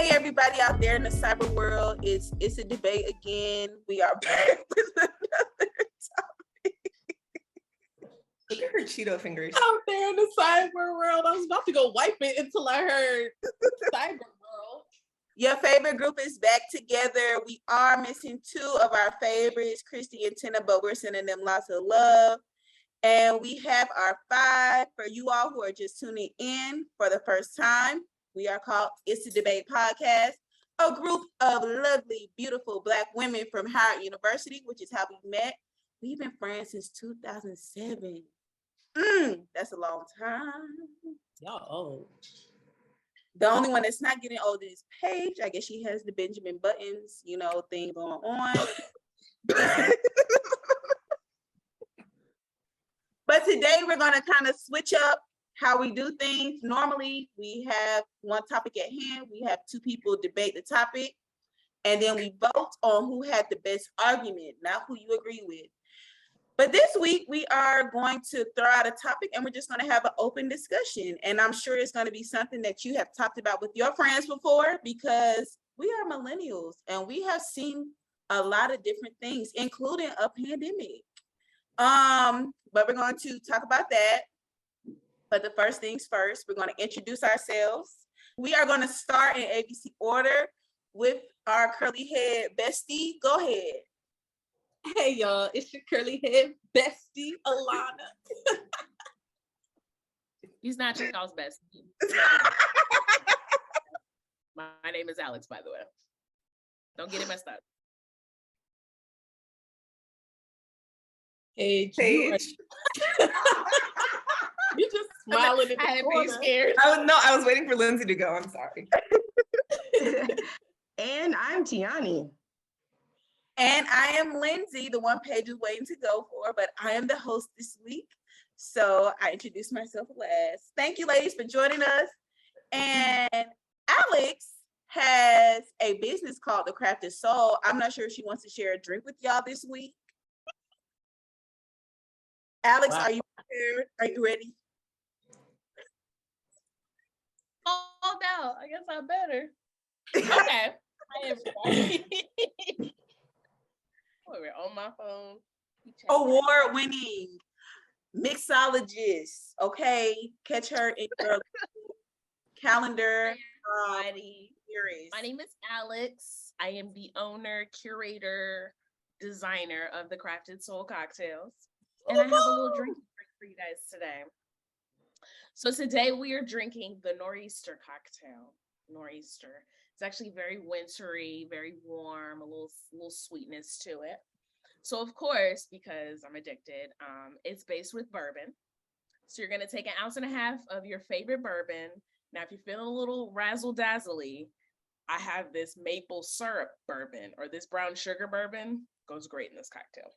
Hey everybody out there in the cyber world, it's a debate again. We are back with another topic. Look at her Cheeto fingers. Out there in the cyber world. I was about to go wipe it until I heard cyber world. Your favorite group is back together. We are missing two of our favorites, Christy and Tina, but we're sending them lots of love. And we have our five for you all who are just tuning in for the first time. We are called Issa Podcast, a group of lovely, beautiful Black women from Howard University, which is how we met. We've been friends since 2007. That's a long time. Y'all old. The only one that's not getting old is Paige. I guess she has the Benjamin Buttons, thing going on. But today we're going to kind of switch up how we do things. Normally, we have one topic at hand. We have two people debate the topic, and then we vote on who had the best argument, not who you agree with. But this week, we are going to throw out a topic, and we're just going to have an open discussion. And I'm sure it's going to be something that you have talked about with your friends before, because we are millennials, and we have seen a lot of different things, including a pandemic. But we're going to talk about that. But the first things first, we're going to introduce ourselves. We are going to start in ABC order with our curly head bestie. Go ahead. Hey y'all, it's your curly head bestie, Alana. He's not y'all's bestie. My name is Alex, by the way. Don't get it messed up. Paige. You just smiling in the I had corner. been scared. I was waiting for Lindsay to go. I'm sorry. And I'm Tiani. And I am Lindsay, the one Paige is waiting to go for, but I am the host this week. So I introduced myself last. Thank you, ladies, for joining us. And Alex has a business called The Crafted Soul. I'm not sure if she wants to share a drink with y'all this week. Alex, wow. Are you prepared? Are you ready? Oh no, I guess I better. Okay. Hi everybody. We're on my phone. Award-winning mixologist. Okay, catch her in your calendar. My name is Alex. I am the owner, curator, designer of the Crafted Soul cocktails. And I have a little drink for you guys today. So today we are drinking the Nor'easter cocktail. Nor'easter. It's actually very wintry, very warm, a little sweetness to it. So of course, because I'm addicted, it's based with bourbon. So you're gonna take 1.5 ounces of your favorite bourbon. Now, if you're feeling a little razzle-dazzly, I have this maple syrup bourbon or this brown sugar bourbon. Goes great in this cocktail.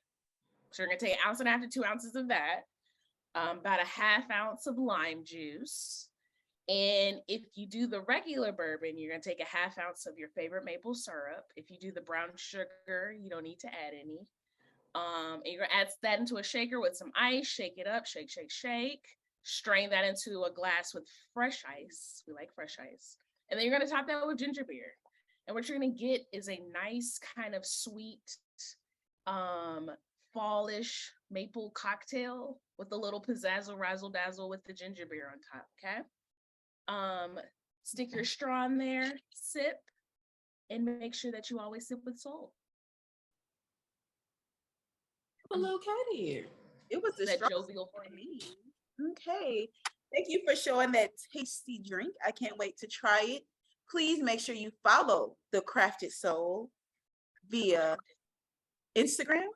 So you're gonna take 1.5 ounces to 2 ounces of that, about 1/2 ounce of lime juice. And if you do the regular bourbon, you're gonna take 1/2 ounce of your favorite maple syrup. If you do the brown sugar, you don't need to add any. And you're gonna add that into a shaker with some ice, shake it up, shake, shake, shake. Strain that into a glass with fresh ice. We like fresh ice. And then you're gonna top that with ginger beer. And what you're gonna get is a nice kind of sweet, fallish maple cocktail with a little pizzazzle razzle dazzle with the ginger beer on top. Okay. Stick your straw in there, sip, and make sure that you always sip with soul. A little cat here. It was that jovial for me. Okay. Thank you for showing that tasty drink. I can't wait to try it. Please make sure you follow The Crafted Soul via Instagram.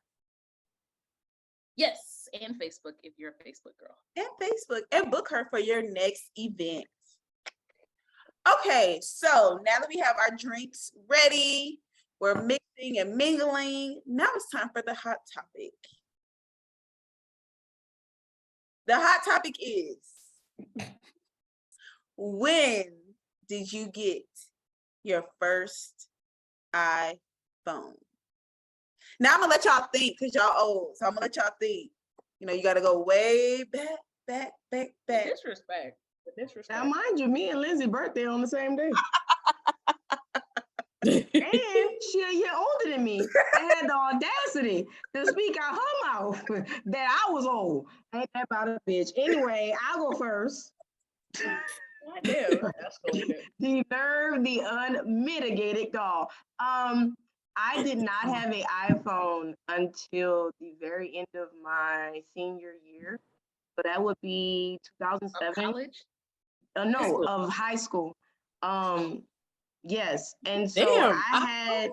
Yes, and Facebook if you're a Facebook girl. And Facebook, and book her for your next event. Okay, so now that we have our drinks ready, we're mixing and mingling. Now it's time for the hot topic. The hot topic is, when did you get your first iPhone? Now I'm gonna let y'all think, because y'all old. So I'm gonna let y'all think. You gotta go way back. Disrespect. Now, mind you, me and Lindsay's birthday on the same day. And she a year older than me and had the audacity to speak out her mouth that I was old. Ain't that about a bitch? Anyway, I'll go first. I do. The nerve, the unmitigated gall. I did not have an iPhone until the very end of my senior year. So that would be 2007. College? No, of high school. Yes, and so Damn, I had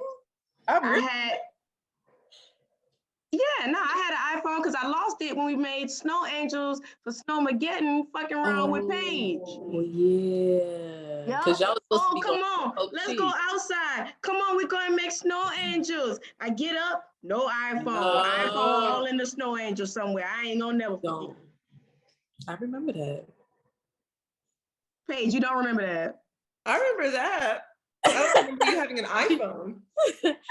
yeah, no, I had an iPhone because I lost it when we made Snow Angels for Snowmageddon fucking around with Paige. Oh, yeah. Yup. Because y'all was supposed to Oh, be come going on. to Let's go outside. Come on, we're going to make Snow Angels. I get up, no iPhone. iPhone all in the Snow Angel somewhere. I ain't gonna never forget. I remember that. Paige, you don't remember that? I remember that. I don't remember you having an iPhone.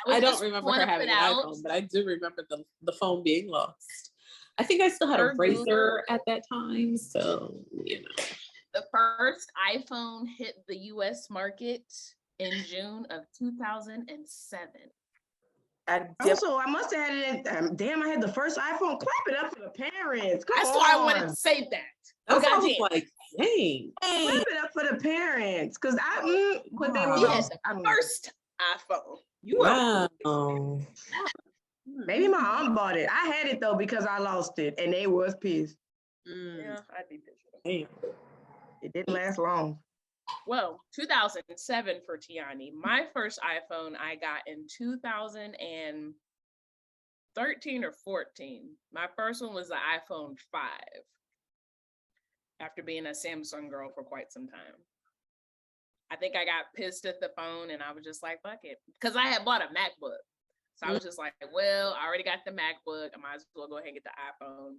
I don't remember her having an iPhone, but I do remember the phone being lost. I think I still had a Razor at that time, so you know. The first iPhone hit the US market in June of 2007. Also, I must have had it. Damn, I had the first iPhone. Clap it up for the parents. That's why I wanted to say that. That's why I was like, dang. Clap it up for the parents, because but they were Yes, first iPhone. Wow. Maybe my aunt bought it. I had it though because I lost it, and they was pissed. Yeah, I'd be pissed. Damn. It didn't last long. Well, 2007 for Tiani. My first iPhone I got in 2013 or 14. My first one was the iPhone 5. After being a Samsung girl for quite some time. I think I got pissed at the phone and I was just like, fuck it. Because I had bought a MacBook. So I was just like, well, I already got the MacBook. I might as well go ahead and get the iPhone.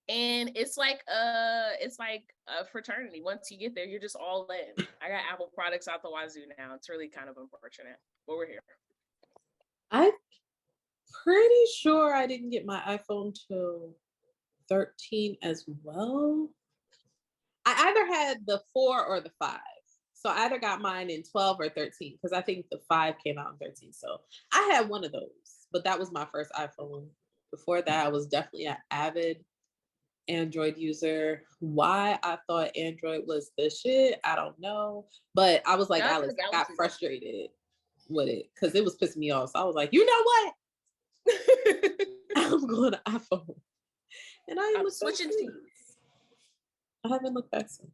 And it's like a fraternity. Once you get there, you're just all in. I got Apple products out the wazoo now. It's really kind of unfortunate, but we're here. I'm pretty sure I didn't get my iPhone till 13 as well. I either had the 4 or the 5. So I either got mine in 12 or 13 because I think the 5 came out in 13. So I had one of those, but that was my first iPhone. Before that, I was definitely an avid Android user. Why I thought Android was the shit, I don't know. But I was like, Alex, I got frustrated with it because it was pissing me off. So I was like, you know what? I'm going to iPhone. And I'm switching teams. I haven't looked back since.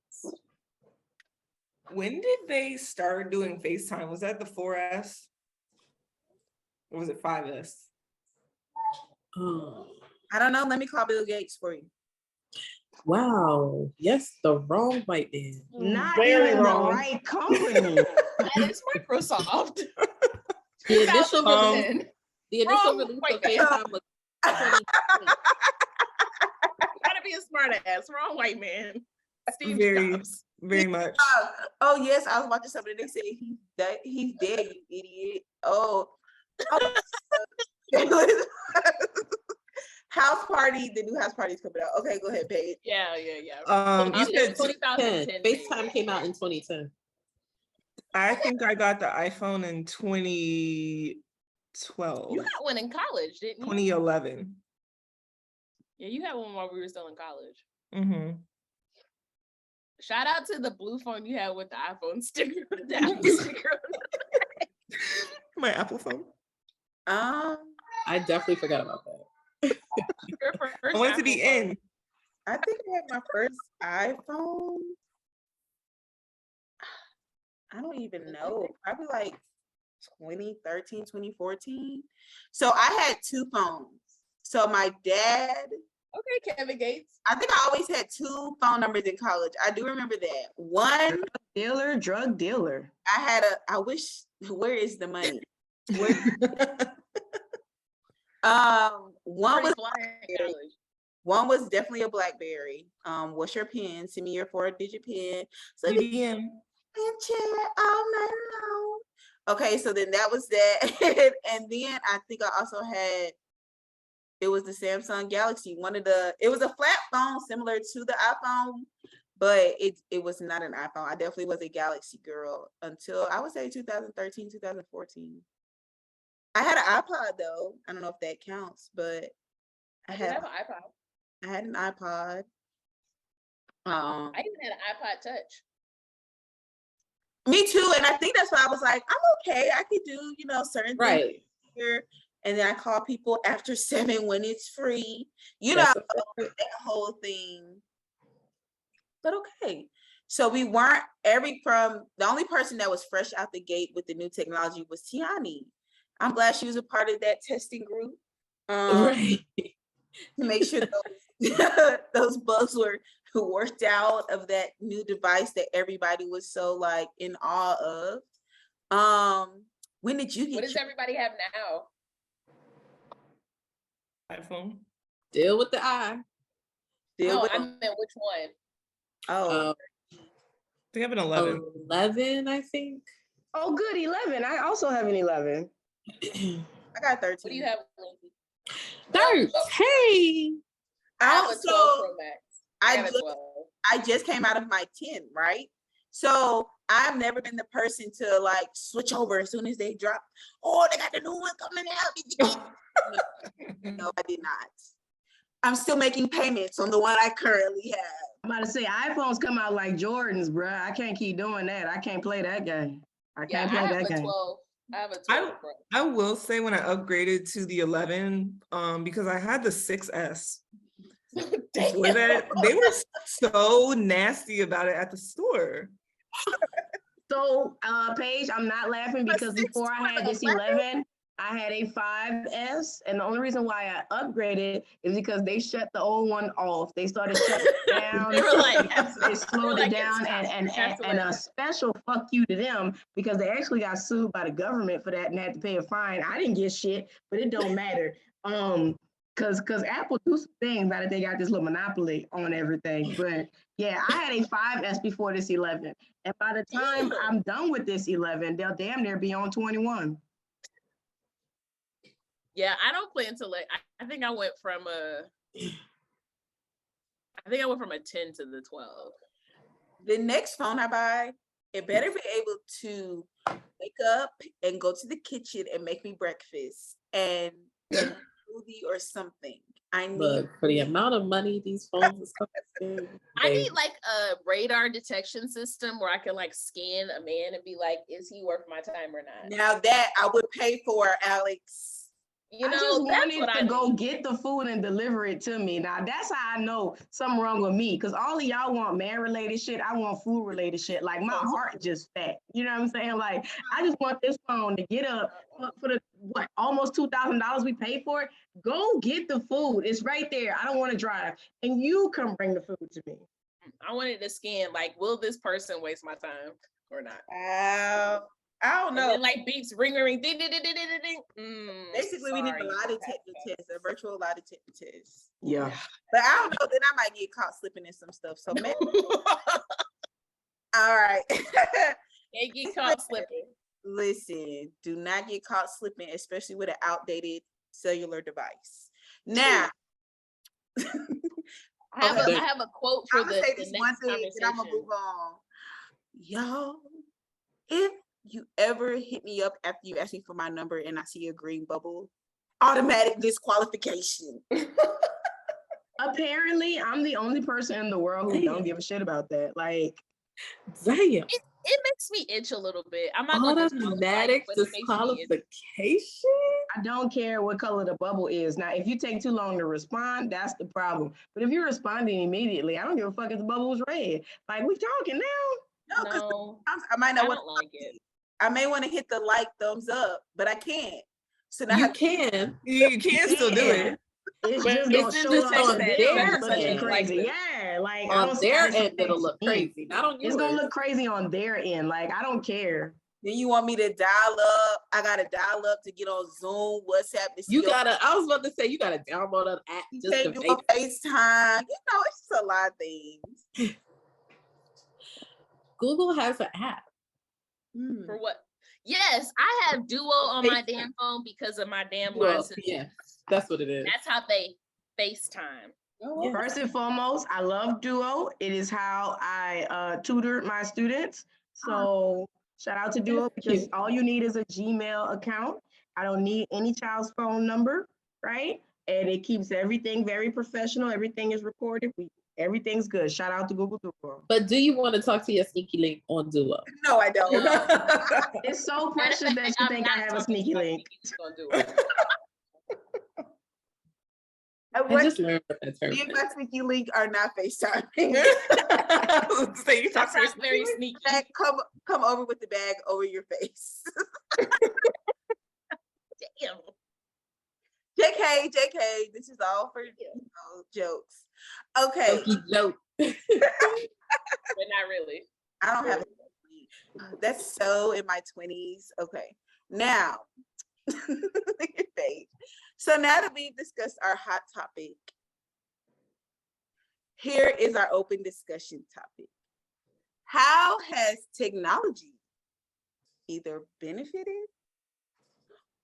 When did they start doing FaceTime? Was that the 4S? Or was it 5S? I don't know. Let me call Bill Gates for you. Wow. Yes, the wrong white man. Not even the right company. That is Microsoft. The initial release of FaceTime was 2020. Gotta be a smart ass. Wrong white man. Steve Jobs. Very much. Oh yes, I was watching something. They said he's dead, you idiot. Oh. House Party, the new House Party is coming out. Okay, go ahead, Paige. Yeah. You said 2010. FaceTime came out in 2010. I think I got the iPhone in 2012. You got one in college, didn't you? 2011. Yeah, you had one while we were still in college. Mm-hmm. Shout out to the blue phone you had with the iPhone sticker. The Apple sticker. My Apple phone. I definitely forgot about that. I wanted to be in. I think I had my first iPhone. I don't even know. Probably like 2013, 2014. So I had 2 phones. So my dad. Okay, Kevin Gates. I think I always had 2 phone numbers in college. I do remember that. One drug dealer. I wish, where is the money? One was definitely a BlackBerry. What's your pen? Send me your 4-digit pin. So UDM. all night long. Okay, so then that was that. And then I think I also had, it was the Samsung Galaxy. It was a flat phone similar to the iPhone, but it was not an iPhone. I definitely was a Galaxy girl until I would say 2013, 2014. I had an iPod though. I don't know if that counts, but I did have an iPod. I had an iPod. I even had an iPod Touch. Me too, and I think that's why I was like, I'm okay. I could do, certain things here. And then I call people after 7 when it's free. That whole thing. But okay. So we weren't the only person that was fresh out the gate with the new technology was Tiani. I'm glad she was a part of that testing group. Right. To make sure those bugs were worked out of that new device that everybody was so like in awe of. When did you get? What does everybody have now? iPhone. Deal with the eye. I meant which one? Oh, they have an 11. 11, I think. Oh, good, 11. I also have an 11. I got 13. What do you have, Lindsay? 13. I have a 12 Pro Max. I just came out of my 10, right? So I've never been the person to like switch over as soon as they drop. Oh, they got the new one coming out. Did you get No, I did not. I'm still making payments on the one I currently have. I'm about to say iPhones come out like Jordans, bruh. I can't keep doing that. I can't play that game. I can't play that game. 12. I have a 12 Pro. I will say when I upgraded to the 11, because I had the 6S. They were so nasty about it at the store. So, Paige, I'm not laughing because before I had this 11, I had a 5S, and the only reason why I upgraded is because they shut the old one off. They started shutting it down. They were like, they slowed it down, and a special fuck you to them because they actually got sued by the government for that and had to pay a fine. I didn't get shit, but it don't matter. Because Apple do some things now that they got this little monopoly on everything. But yeah, I had a 5S before this 11, and by the time I'm done with this 11, they'll damn near be on 21. Yeah, I don't plan to I think I went from a 10 to the 12. The next phone I buy, it better be able to wake up and go to the kitchen and make me breakfast and smoothie or something. Look, for the amount of money these phones are costing, I need like a radar detection system where I can like scan a man and be like, is he worth my time or not? Now that I would pay for, Alex. I just wanted to go get the food and deliver it to me. Now that's how I know something wrong with me. Cause all of y'all want man-related shit. I want food-related shit. Like my heart just fat. You know what I'm saying? Like I just want this phone to get up for the almost $2,000 we paid for it. Go get the food. It's right there. I don't want to drive, and you come bring the food to me. I wanted to scan like, will this person waste my time or not? I don't know. And then, like beeps, ring, ding, ding, ding, ding, ding, ding. Basically, we need a lie detector test, a virtual lie detector test. Yeah. But I don't know. Then I might get caught slipping in some stuff. So maybe. All right. Can't get caught slipping. Listen, do not get caught slipping, especially with an outdated cellular device. Now, I have a quote for the next one thing, conversation. I'm gonna move on. Y'all, if you ever hit me up after you ask me for my number and I see a green bubble, automatic disqualification. Apparently, I'm the only person in the world who don't give a shit about that. Like, damn. It makes me itch a little bit. I'm not automatic disqualification. I don't care what color the bubble is. Now, if you take too long to respond, that's the problem. But if you're responding immediately, I don't give a fuck if the bubble was red. Like, we talking now? No, because I might not want to like it. I may want to hit the like thumbs up, but I can't. So now you can still do it. It's just gonna show on their end. Crazy. Yeah, like on their end, it'll look crazy. Not on yours. It's gonna look crazy on their end. Like I don't care. Then you want me to dial up? I gotta dial up to get on Zoom, WhatsApp. I was about to say you gotta download an app. You can't do a FaceTime. You know, it's just a lot of things. Google has an app. For what? Yes, I have Duo on my damn phone because of my damn line system. Yeah, that's what it is. That's how they FaceTime. Oh, wow. First and foremost, I love Duo. It is how I tutor my students. So shout out to Duo because Cute. all you need is a Gmail account. I don't need any child's phone number, right? And it keeps everything very professional. Everything is recorded. Everything's good. Shout out to Google Duo. But do you want to talk to your sneaky link on Duo? No, I don't. It's so precious that you think I have a sneaky link. Gonna do it. I just learned what that term Me and is. my sneaky link are not FaceTiming. So you That talk to your sounds very sneaky. Bag, come over with the bag over your face. Damn. JK, this is all for jokes. Okay, Jokey joke. But not really. I don't have a link. That's so in my 20s. Okay, now, look at face. So now that we've discussed our hot topic, here is our open discussion topic. How has technology either benefited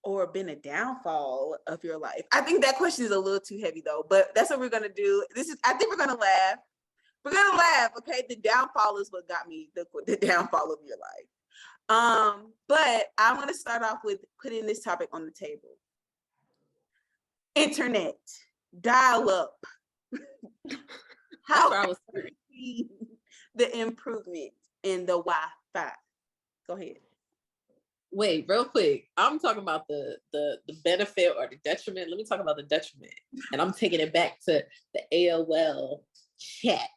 or been a downfall of your life? I think that question is a little too heavy though, but that's what we're gonna do. I think we're gonna laugh. We're gonna laugh, okay? The downfall is what got me the downfall of your life. But I want to start off with putting this topic on the table. Internet, dial up. How That's where I was have you seen the improvement in the Wi-Fi? Go ahead. Wait, real quick. I'm talking about the benefit or the detriment. Let me talk about the detriment. And I'm taking it back to the AOL chat.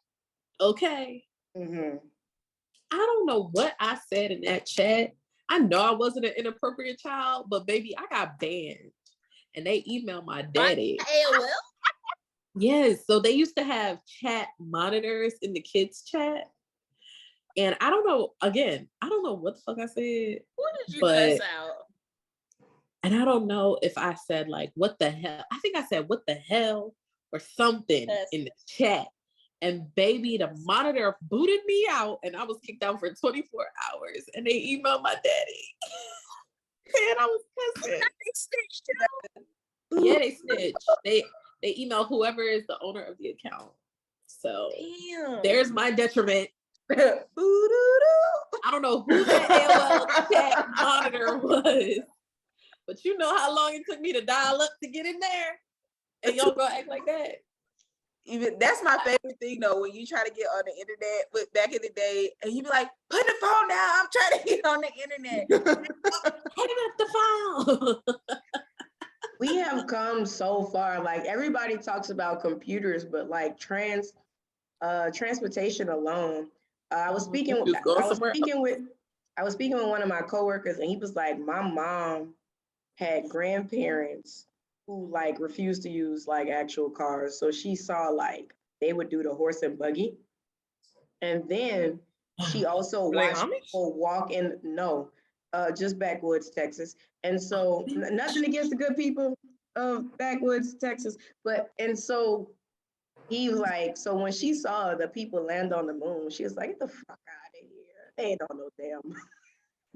Okay. Mm-hmm. I don't know what I said in that chat. I know I wasn't an inappropriate child, but baby, I got banned. And they emailed my daddy. AOL? Yes. So they used to have chat monitors in the kids' chat. And I don't know, again, I don't know what the fuck I said. What did you But- cuss out? And I don't know if I said like, what the hell? I think I said, what the hell? Or something Yes. in the chat. And baby, the monitor booted me out and I was kicked out for 24 hours. And they emailed my daddy. And I was pissing. Yeah, they snitched. They email whoever is the owner of the account. So Damn. there's my detriment. Boo-doo-doo. I don't know who that AOL chat monitor was, but you know how long it took me to dial up to get in there, and y'all gonna act like that. Even that's my favorite thing though, when you try to get on the internet, but back in the day, and you be like, put the phone down, I'm trying to get on the internet. Hang up the phone. We have come so far. Like everybody talks about computers, but like transportation alone. I was speaking with one of my coworkers, and he was like, my mom had grandparents who like refused to use like actual cars. So she saw like they would do the horse and buggy. And then she also Like watched Amish? people walk in, just backwoods, Texas. And so nothing against the good people of backwoods, Texas. And so he was like, so when she saw the people land on the moon, she was like, get the fuck out of here. They ain't on no damn.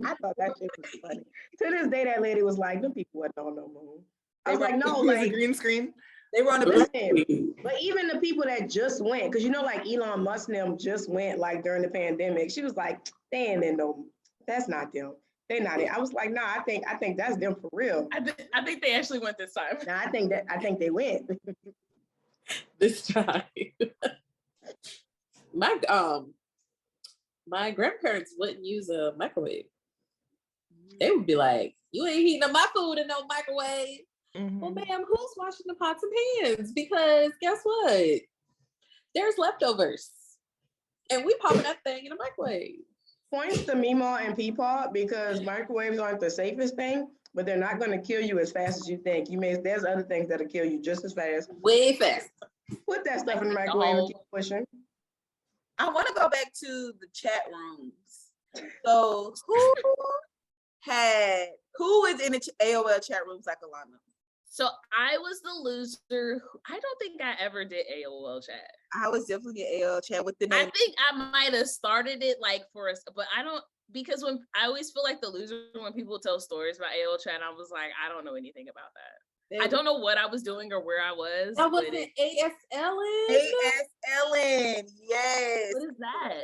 I thought that shit was funny. To this day, that lady was like, them people wasn't on no moon. I was like, no, It was a like, green screen. They were on the listen, but even the people that just went, because you know, like Elon Musk and them just went like during the pandemic. She was like, they ain't in no, that's not them. They're not it. I was like, nah, I think that's them for real. I think they actually went this time. Nah, I think they went. This time. My grandparents wouldn't use a microwave. They would be like, you ain't heating up my food in no microwave. Well, ma'am, who's washing the pots and pans? Because guess what? There's leftovers. And we popping that thing in a microwave. Points to Meemaw and Peepaw because microwaves aren't the safest thing, but they're not going to kill you as fast as you think. There's other things that'll kill you just as fast. Way fast. Put that stuff in the microwave and keep pushing. I want to go back to the chat rooms. So who is in the AOL chat rooms like Alana? So I was the loser. I don't think I ever did AOL chat. I was definitely in AOL chat with the I name. think I might have started it like for us, but I don't, because when I always feel like the loser when people tell stories about AOL chat, I was like, I don't know anything about that. I don't know what I was doing or where I was. That wasn't AS Ellen. AS Ellen, yes. What is that?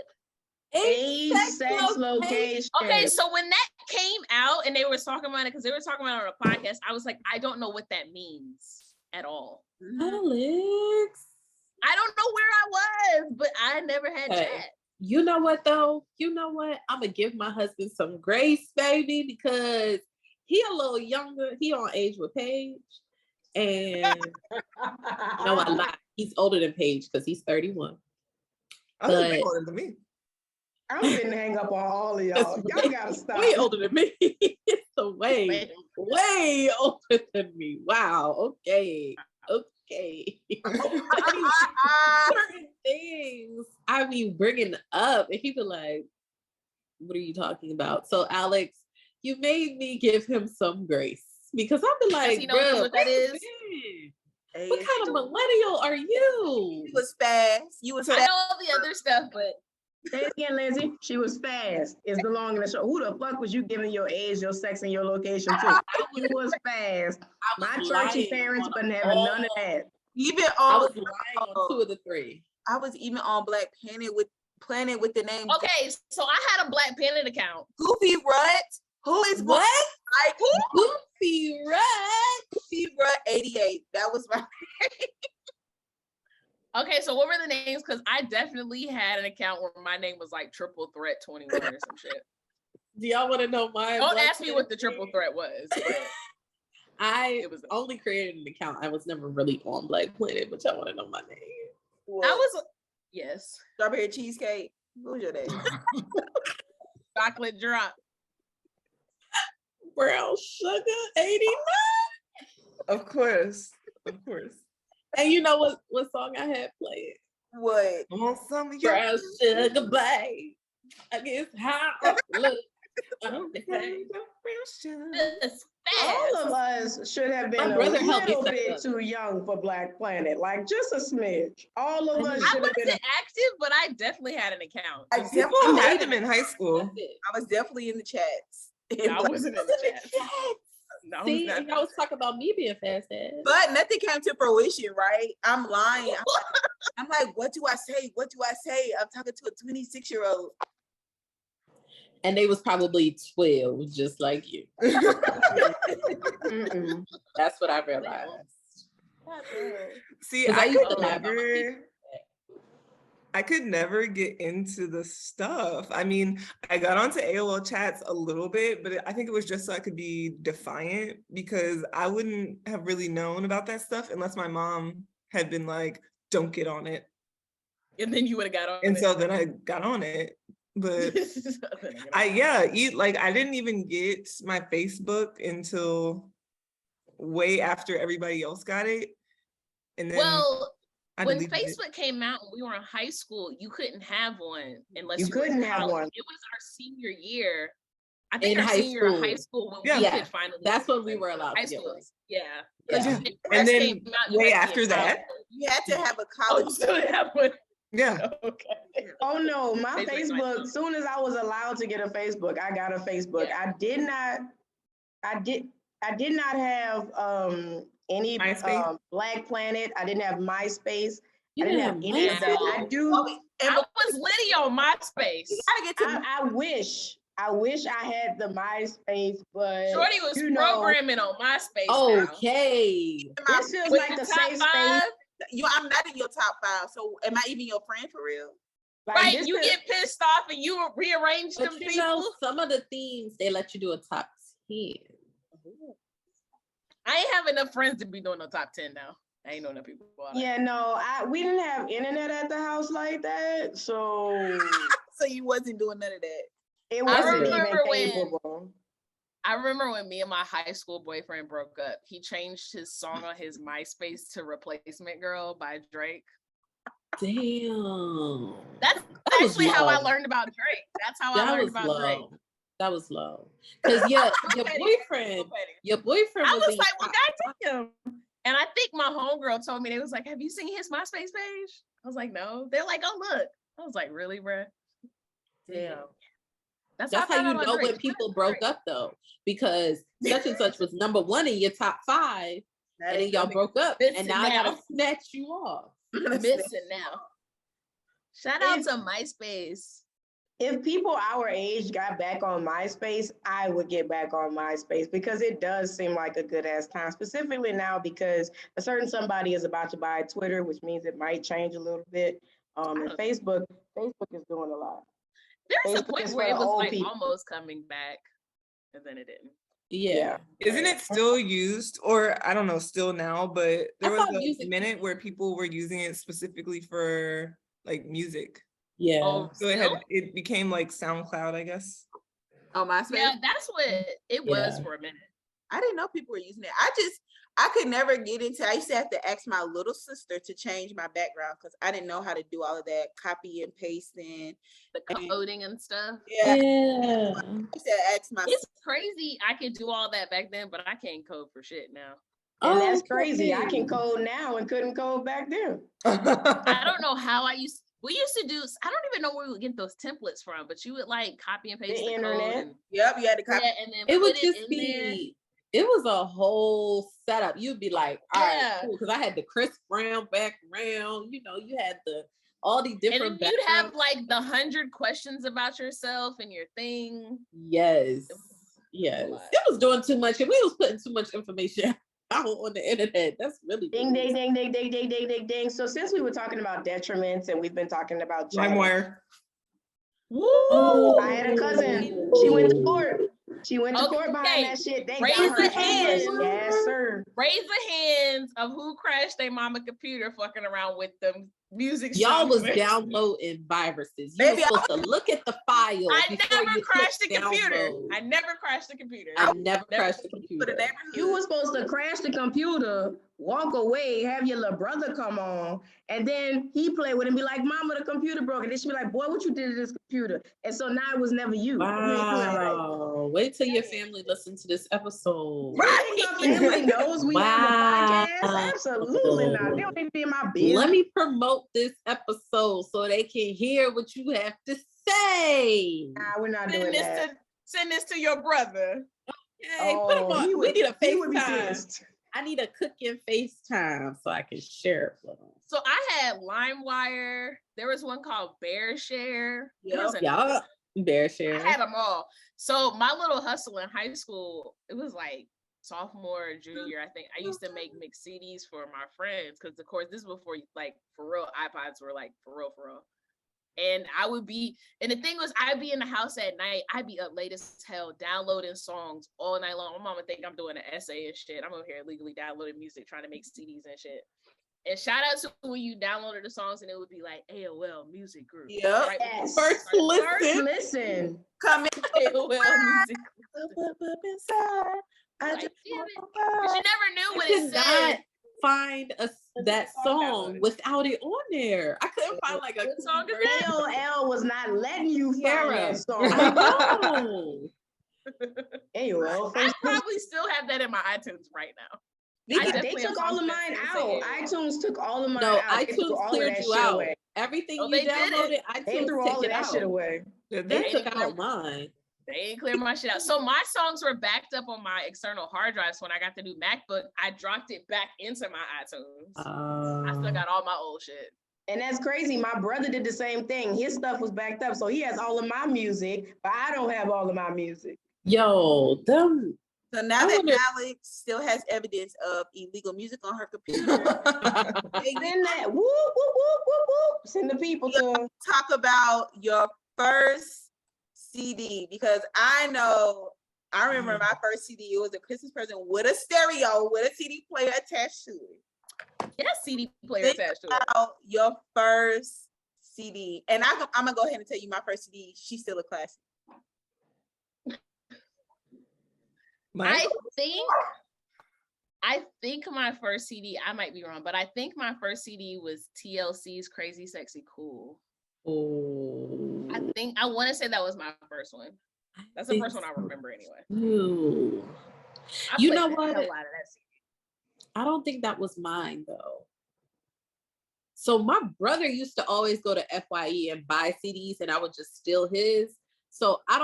A sex location. Okay, so when that came out and they were talking about it, because they were talking about it on a podcast, I was like, I don't know what that means at all. Alex. I don't know where I was, but I never had chat. You know what though? You know what? I'm gonna give my husband some grace, baby, because he a little younger. He on age with Paige. And no, I lied. He's older than Paige because he's 31. I think he's older than me. I'm finna hang up on all of y'all. Y'all gotta stop. Way older than me. It's way older than me. Wow. Okay. Certain things I be bringing up, and he be like, "What are you talking about?" So, Alex, you made me give him some grace because I've been like, he knows what that is. What kind of millennial are you? You was fast. You was fast. I know all the other stuff, but say it again, Lindsay. She was fast. Is the long and the short. Who the fuck was you giving your age, your sex, and your location to? You was fast. My churchy parents wasn't having none of that. Even I on was lying on 2 of the 3. I was even on Black Planet with the name. okay, so I had a Black Planet account. Goofy Rut. Who is What? Like who? Goofy Rat. Goofy Rut 88. That was my. Okay, so what were the names? Because I definitely had an account where my name was like Triple Threat 21 or some shit. Do y'all want to know mine? Don't ask me what the Triple Threat was. I was only created an account. I was never really on Black Planet, but y'all want to know my name. What? I was, yes. Strawberry cheesecake. What was your name? Chocolate Drop. Brown Sugar 89. Of course. And you know what song I had played? What? I want some of Brown Sugar, babe. I guess how look. All of us should have been My a brother helped me little set bit up. too young for Black Planet, like just a smidge. All of us I should have been. wasn't active, but I definitely had an account. I People definitely had them in high school. I was definitely in the chats. I wasn't in the chat. No, See, and y'all was talking about me being fast ass. But nothing came to fruition, right? I'm lying. I'm like, what do I say? What do I say? I'm talking to a 26-year-old. And they was probably 12, just like you. That's what I realized. See, 'Cause I used to lie about my I could never get into the stuff. I mean, I got onto AOL chats a little bit, but I think it was just so I could be defiant because I wouldn't have really known about that stuff unless my mom had been like, don't get on it. And then you would have got on And it. so then I got on it. But I didn't even get my Facebook until way after everybody else got it. And then when Facebook came out and we were in high school, you couldn't have one unless you couldn't were in have college. one. It was our senior year. I think In our high senior year of school. high school when Yeah. we could finally. That's when we were allowed high to get school. one. Yeah. Yeah. And then way after that. You had to have a Oh, college. you still have one. Yeah. Okay. Oh no, my Facebook. Facebook, soon as I was allowed to get a Facebook, I got a Facebook. Yeah. I did not have any MySpace? Black Planet. I didn't have MySpace. You I didn't have any of that. I do. I was Liddy on MySpace. I wish I had the MySpace, but Shorty was programming on MySpace. Okay. This feels With like the a top safe 5, space. I'm not in your top 5. So am I even your friend for real? Like, right? this You is- get pissed off and you rearrange them But you people. know, some of the themes, they let you do a top 10. I ain't have enough friends to be doing no top 10 now. I ain't know enough people. Yeah, no, we didn't have internet at the house like that, so So you wasn't doing none of that. it wasn't even remember when- capable. I remember when me and my high school boyfriend broke up, he changed his song on his MySpace to Replacement Girl by Drake. Damn. That's That was actually how I low. learned about Drake. That's how I That learned was about low. Drake. That was low. Because your boyfriend, I was in your like, well, top- goddamn. And I think my homegirl told me, they was like, have you seen his MySpace page? I was like, no. They're like, oh, look. I was like, really, bruh? Damn. That's I how found you out about know Drake. when people broke up though, because such and such was number 1 in your top 5, And then y'all broke up, and now I gotta snatch you off. Missing now. Shout out to MySpace. If people our age got back on MySpace, I would get back on MySpace because it does seem like a good ass time, specifically now because a certain somebody is about to buy Twitter, which means it might change a little bit. And Facebook is doing a lot. There's a Facebook point is where for it was like people. almost coming back, and then it didn't. Yeah. Isn't it still used, or I don't know, still now, but there was a minute music. where people were using it specifically for like music. Yeah. Oh, So it became like SoundCloud, I guess. Oh, MySpace? Yeah, that's what it was for a minute. I didn't know people were using it. I could never get into. I used to have to ask my little sister to change my background because I didn't know how to do all of that copy and pasting, the coding and stuff. Yeah. I used to ask my. It's crazy. I could do all that back then, but I can't code for shit now. And that's crazy. I can code now and couldn't code back then. I don't know how we used to do, I don't even know where we would get those templates from, but you would like copy and paste the internet. code. Yep, you had to copy. Yeah, and then it would put just be, it was a whole setup. You'd be like, all right, cool, because I had the Chris Brown background, you know, you had all these different and you'd have like the 100 questions about yourself and your thing. Yes. It was doing too much, and we was putting too much information out on the internet. That's really ding, ding, ding, ding, ding, ding, ding, ding, ding. So since we were talking about detriments and we've been talking about LimeWire. Woo! I had a cousin. She went to court. She went to court behind that shit. They raise got her the hands. Yes, sir. Raise the hands of who crashed their mama computer fucking around with them music. Y'all was downloading viruses. You were supposed to look at the file. I never crashed the computer. I never crashed the computer. I never crashed the computer. You were supposed to crash the computer, walk away, have your little brother come on, and then he play with it and be like, "Mama, the computer broke." And then she be like, "Boy, what you did to this computer?" And so now it was never you. Wow. Wait till your family listen to this episode. Right. Your family knows we have a podcast. Absolutely not. They don't need to be in my business. Let me promote this episode so they can hear what you have to say. Nah, we're not doing that. Send this to your brother. Hey, put him on. We need a FaceTime. I need a cooking FaceTime so I can share it with them. So I had LimeWire. There was one called BearShare. BearShare. I had them all. So my little hustle in high school, it was like sophomore, junior. I think I used to make mixed CDs for my friends because, of course, this is before like for real iPods were like for real. And the thing was, I'd be in the house at night. I'd be up late as hell downloading songs all night long. My mama think I'm doing an essay and shit. I'm over here illegally downloading music, trying to make CDs and shit. And shout out to when you downloaded the songs and it would be like AOL Music Group. Yeah. Right? Yes. First listen. Come in. AOL Music Group. Inside. Like, damn it. But you never knew what it said. Find that song without it on there. I couldn't find like a song. AOL was not letting you find that song. AOL. I probably still have that in my iTunes right now. They took all of mine out. iTunes took all of mine out. iTunes cleared you out. Away. Everything you downloaded, iTunes they threw all of that shit away. They took out mine. They ain't clear my shit out. So my songs were backed up on my external hard drives. When I got the new MacBook, I dropped it back into my iTunes. I still got all my old shit. And that's crazy. My brother did the same thing. His stuff was backed up. So he has all of my music, but I don't have all of my music. Yo, them. So now that Alex still has evidence of illegal music on her computer, send that whoop, whoop, whoop, whoop, whoop. Send the people to talk about your first CD, because I remember my first CD. It was a Christmas present with a stereo with a CD player attached to it. Yes, CD player attached to it. Your first CD, and I'm gonna go ahead and tell you my first CD. She's still a classic. I think my first CD, I might be wrong, but I think my first CD was TLC's Crazy Sexy Cool. Oh, I want to say that was my first one. That's the first one I remember anyway. Ooh. You know what? I don't think that was mine though. So my brother used to always go to FYE and buy CDs, and I would just steal his. So I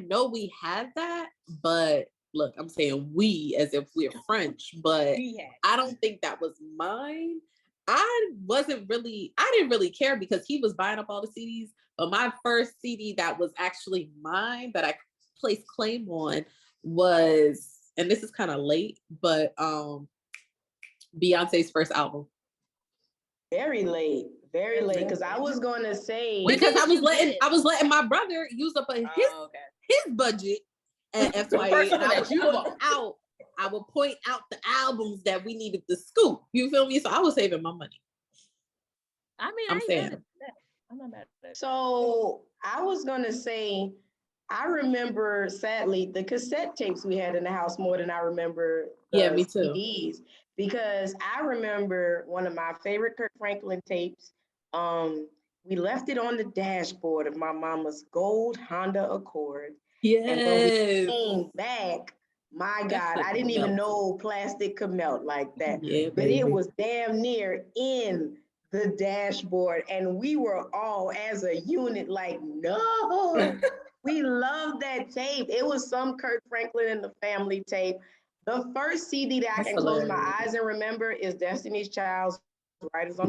know we had that, but look, I'm saying we as if we're French, but We had. I don't think that was mine. I didn't really care because he was buying up all the CDs. But my first CD that was actually mine that I placed claim on was, and this is kind of late, but Beyonce's first album. Very late, because I was going to say, Because I was letting my brother use up his budget at FYA, and I would point out the albums that we needed to scoop. You feel me? So I was saving my money. I mean, I'm not mad at that. so I was going to say, I remember, sadly, the cassette tapes we had in the house more than I remember the me too. CDs. Because I remember one of my favorite Kirk Franklin tapes. We left it on the dashboard of my mama's gold Honda Accord. Yes. And when we came back, my God, I didn't even melt. know plastic could melt like that. Yeah, but it was damn near in the dashboard. And we were all as a unit like, no, we loved that tape. It was some Kirk Franklin and the Family tape. The first CD that I can close my eyes and remember is Destiny's Child's Writings on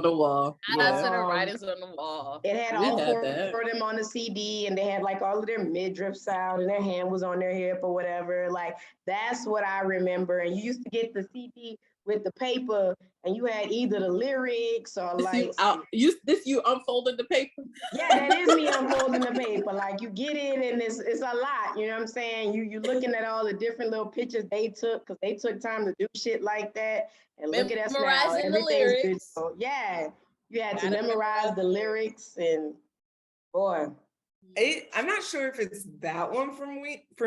the Wall. Shout out to the Writings on the Wall. It had all four of them on the CD, and they had like all of their midriffs out, and their hand was on their hip or whatever. Like, that's what I remember. And you used to get the CD with the paper, and you had either the lyrics or like you unfolded the paper. Yeah, that is me unfolding the paper. Like, you get it, and it's a lot. You know what I'm saying? You looking at all the different little pictures they took, because they took time to do shit like that. And look at us now. Memorizing the lyrics. So, yeah, you had to memorize the lyrics, and boy. I'm not sure if it's that one for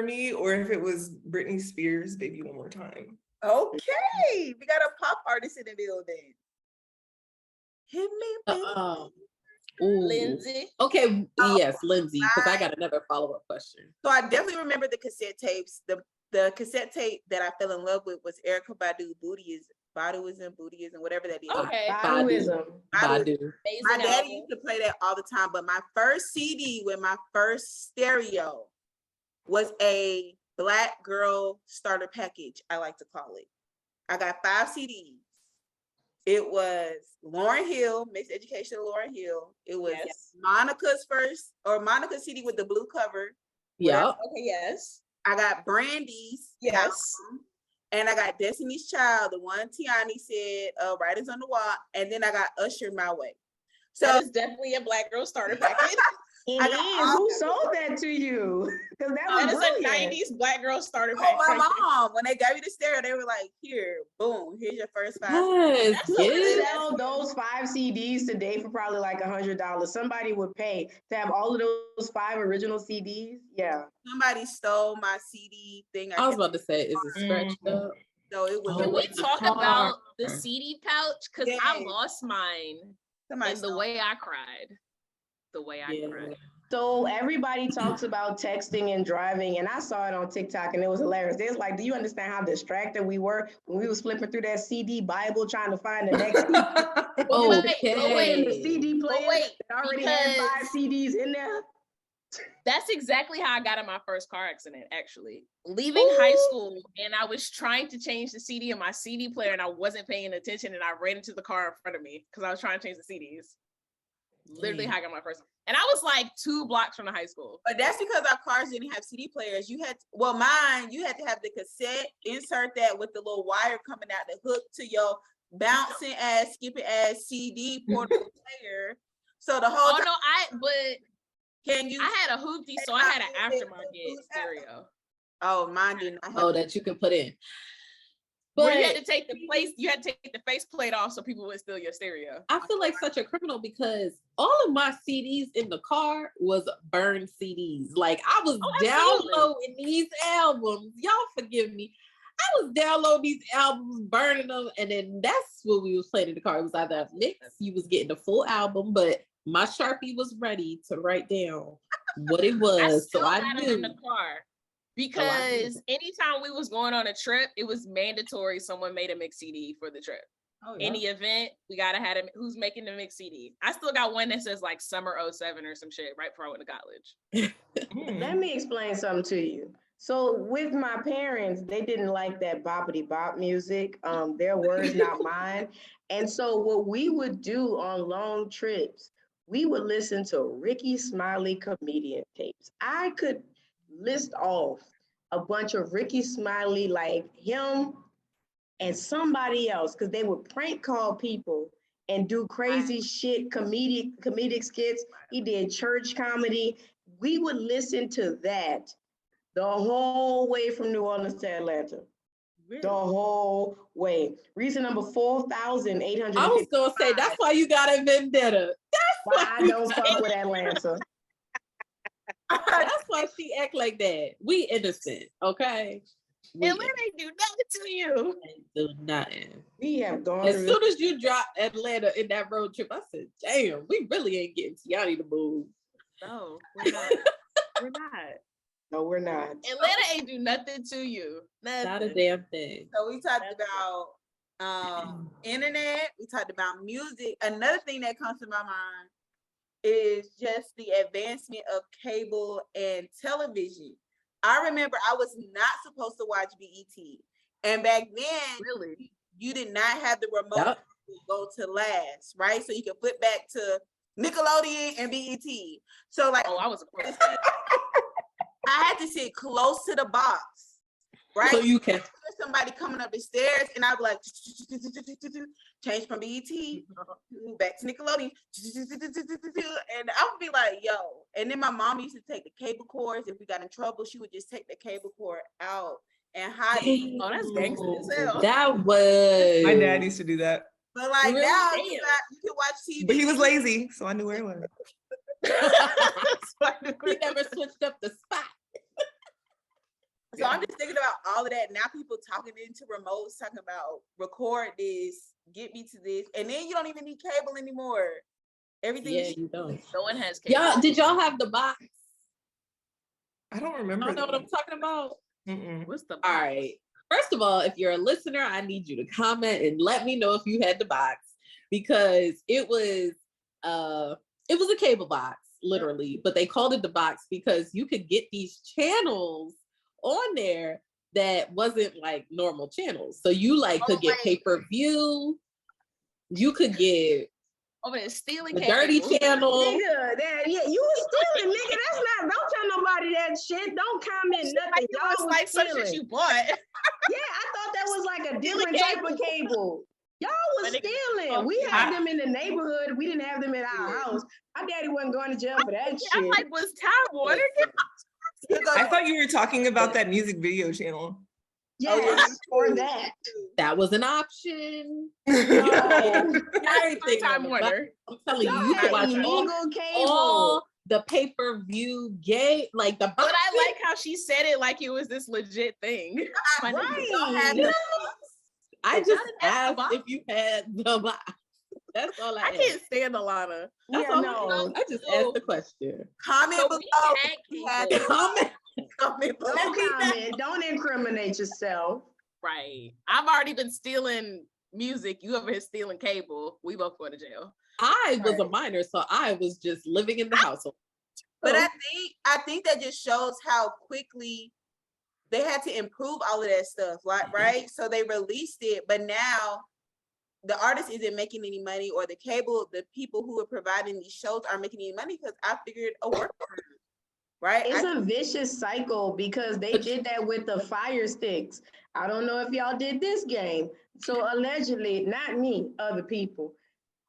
me or if it was Britney Spears' Baby One More Time. Okay, we got a pop artist in the building. Hit me, Lindsay. Okay, yes, Lindsay, because I got another follow-up question. So I definitely remember the cassette tapes. The cassette tape that I fell in love with was Erykah Baduizm, whatever that is. Okay. Baduizm. My daddy used to play that all the time, but my first CD with my first stereo was a Black Girl starter package, I like to call it. I got 5 CDs. It was Lauryn Hill, Mixed Education of Lauryn Hill. It was Monica's CD with the blue cover. Yeah. Okay, yes. I got Brandy's. Yes. And I got Destiny's Child, the one Tiani said, Writings on the Wall. And then I got Usher My Way. So that is definitely a Black Girl starter package. Who sold that to you? Because that is a 90s Black Girl starter package. Oh, my mom. When they gave me the stereo, they were like, here, boom, here's your first 5. Sell those 5 CDs today for probably like $100. Somebody would pay to have all of those 5 original CDs. Yeah. Somebody stole my CD thing. I was about to say, is it scratched up? So it was. Can we talk about the CD pouch? Because I lost mine. And the way I cried. So everybody talks about texting and driving, and I saw it on TikTok, and it was hilarious. They was like, do you understand how distracted we were when we was flipping through that CD Bible trying to find the next wait, the CD player that already had 5 CDs in there? That's exactly how I got in my first car accident, actually. Leaving high school, and I was trying to change the CD in my CD player, and I wasn't paying attention, and I ran into the car in front of me because I was trying to change the CDs. Literally how I got my first. And I was like 2 blocks from the high school. But that's because our cars didn't have CD players. You had to have the cassette, insert that with the little wire coming out the hook to your bouncing ass, skipping ass CD portable player. So the whole I had a hoopty, so I had an aftermarket stereo. Oh, mine didn't. That you could put in. But you had to take the faceplate off so people would steal your stereo. I feel like such a criminal because all of my CDs in the car was burned CDs. Like, I was downloading these albums. Y'all forgive me. I was downloading these albums, burning them, and then that's what we was playing in the car. It was either a mix, you was getting the full album, but my Sharpie was ready to write down what it was. I got it in the car. Because anytime we was going on a trip, it was mandatory someone made a mix CD for the trip. Any event, we gotta have who's making the mix CD. I still got one that says like summer 07 or some shit right before I went to college. Let me explain something to you. So with my parents, they didn't like that boppity bop music. Their words, not mine. And so what we would do on long trips, we would listen to Ricky Smiley comedian tapes. I could list off a bunch of Ricky Smiley, like him and somebody else, because they would prank call people and do crazy shit, comedic skits. He did church comedy. We would listen to that the whole way from New Orleans to Atlanta. The whole way. Reason number 4,850. I was gonna say that's why you got a vendetta. Why I don't fuck with Atlanta. That's why she act like that. We innocent, okay? Atlanta ain't do nothing to you. Ain't do nothing. We have gone As through soon as you drop Atlanta in that road trip, I said, damn, we really ain't getting Tiani to move. No, we're not. We're not. No, we're not. Atlanta ain't do nothing to you. Nothing. Not a damn thing. So we talked about internet, we talked about music. Another thing that comes to my mind is just the advancement of cable and television. I remember I was not supposed to watch BET. And back then, Really? you did not have the remote Yep. to go to last, right? So you could flip back to Nickelodeon and BET. So like, Oh, I was a pro. I had to sit close to the box, right? So you can. There's somebody coming up the stairs, and I'd be like, change from BET, move back to Nickelodeon, and I would be like, yo. And then my mom used to take the cable cords. If we got in trouble, she would just take the cable cord out and hide it. Oh, that's gangster as hell. That was. My dad used to do that, But like Really? now, Damn. you can watch TV. but he was lazy, so I knew where it was. He never switched up the spot. So I'm just thinking about all of that. Now people talking into remotes, talking about record this, get me to this. And then you don't even need cable anymore. Everything Yeah, is you don't. No one has cable. Y'all, did y'all have the box? I don't I remember. don't know what I'm talking about. Mm-mm. What's the All right. First of all, if you're a listener, I need you to comment and let me know if you had the box, because it was a cable box, literally, but they called it the box because you could get these channels on there that wasn't like normal channels. So you like could get pay-per-view, you could get over there stealing the cable? dirty channel. Nigga, yeah, you was stealing, nigga. That's not, don't tell nobody that shit. Don't comment nothing. Like, Y'all was like some stealing. shit you bought. Yeah, I thought that was like a different type of cable. Y'all was But nigga, stealing. We had them in the neighborhood. We didn't have them in our house. My daddy wasn't going to jail for that I'm shit. like, was Time Warner? I thought you were talking about that music video channel. Yes, or that. That was an option. No. Everything Time on the Warner. box. I'm telling you, Y'all you can had watch illegal cable. all the pay-per-view game, like the box. But I like how she said it like it was this legit thing. My nigga don't have Right. the- I just have the asked box. if you had the box. That's all I I asked. can't stand Alana. That's Yeah, all no. I just asked the question. comment So below. we if had you cable. Comment. comment below. Don't comment. Don't incriminate yourself. Right. I've already been stealing music. You over here stealing cable. We both going to jail. I was a minor, so I was just living in the household. But So, I think that just shows how quickly they had to improve all of that stuff, like right? So they released it, but now the artist isn't making any money, or the people who are providing these shows aren't making any money because I figured a workaround, right? It's a vicious cycle because they did that with the Fire Sticks. I don't know if y'all did this game. So allegedly, not me, other people.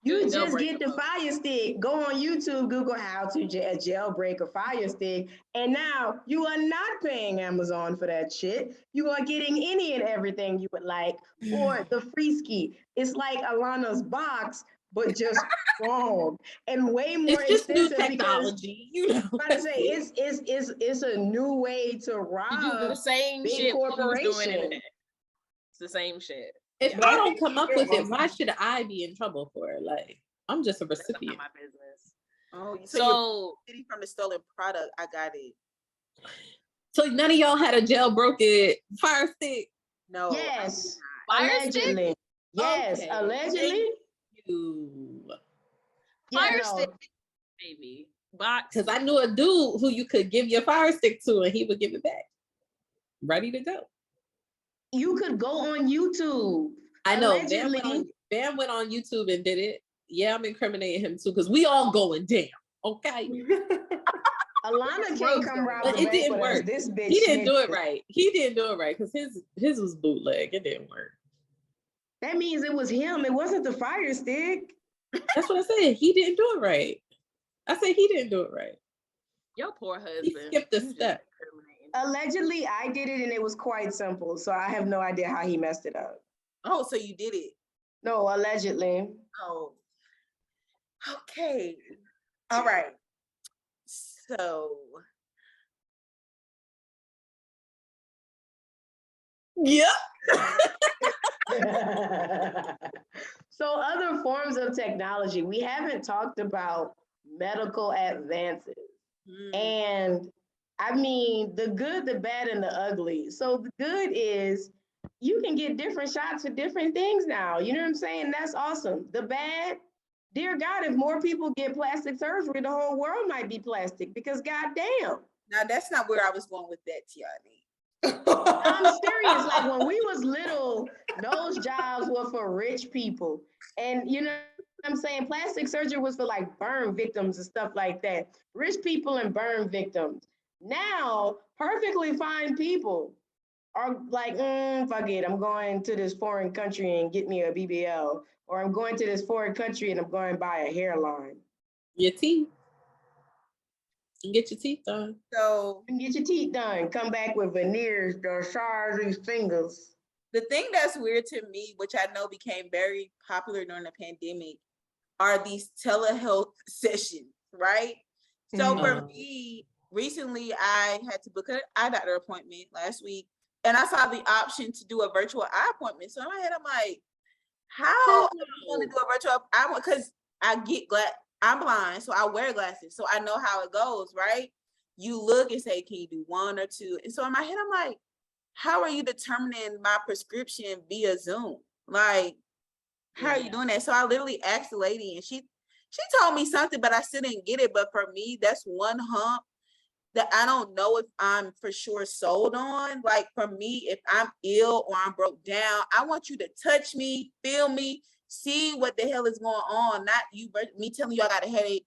You Good just jailbreak get the mode. Fire Stick, go on YouTube, Google how to jailbreak a Fire Stick, and now you are not paying Amazon for that shit. You are getting any and everything you would like for the free ski. It's like Alana's box, but just wrong and way more it's just new expensive because technology, you know. I say it's a new way to rob You do the same big shit we was doing corporation. in the day. It's the same shit. If But I I don't think come up you're with it, welcome. why should I be in trouble for it? Like, I'm just a That's recipient. not my business. Oh, so So you're getting from the stolen product. I got it. So none of y'all had a jailbroken Fire Stick? No. Yes, Fire Stick? allegedly. Yes, Okay. allegedly. You. Fire no. Stick, baby. Box. Because I knew a dude who you could give your Fire Stick to and he would give it back. ready to go. You could go on YouTube. I know. Allegedly. Bam went on YouTube and did it. Yeah, I'm incriminating him too, because we all going down. Okay. Alana can't come rob But the it bank didn't with us. work. This bitch. He didn't do it snitches. right. He didn't do it right because his was bootleg. It didn't work. That means it was him. It wasn't the fire stick. That's what I said. He didn't do it right. I said he didn't do it right. Your poor husband. He skipped a You just step. incriminating. Allegedly, I did it and it was quite simple. So I have no idea how he messed it up. Oh, so you did it. No, allegedly. Oh. Okay. All right. So Yep. So other forms of technology, we haven't talked about medical advances. And I mean, the good, the bad, and the ugly. So the good is you can get different shots for different things now. You know what I'm saying? That's awesome. The bad, dear God, if more people get plastic surgery, the whole world might be plastic because goddamn. now that's not where I was going with that, Tiani. I'm serious. Like when we was little, those jobs were for rich people. And you know what I'm saying? Plastic surgery was for like burn victims and stuff like that. Rich people and burn victims. Now, perfectly fine people are like, fuck it. I'm going to this foreign country and get me a BBL. Or I'm going to this foreign country and I'm going to buy a hairline. Your teeth. You get your teeth done. So And get your teeth done. Come back with veneers the size of these fingers. the thing that's weird to me, which I know became very popular during the pandemic, are these telehealth sessions, right? So for me, recently I had to book an eye doctor appointment last week, and I saw the option to do a virtual eye appointment. So in my head, I'm like, how am I going to do a virtual eye appointment? Because I'm blind, so I wear glasses, so I know how it goes, right? You look and say, can you do one or two? And so in my head, I'm like, how are you determining my prescription via Zoom? Like, how are you doing that? So I literally asked the lady, and she told me something, but I still didn't get it. But for me, that's one hump that I don't know if I'm for sure sold on. Like for me, if I'm ill or I'm broke down, I want you to touch me, feel me, see what the hell is going on. Not you, me telling you I got a headache.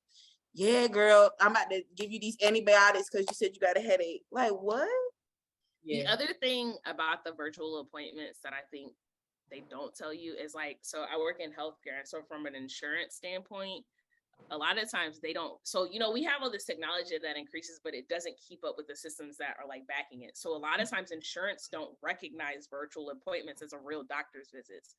Yeah, girl, I'm about to give you these antibiotics because you said you got a headache. Like what? The other thing about the virtual appointments that I think they don't tell you is like, so I work in healthcare. So from an insurance standpoint, a lot of times they don't. So, you know, we have all this technology that increases, but it doesn't keep up with the systems that are like backing it. So a lot of times insurance don't recognize virtual appointments as a real doctor's visits.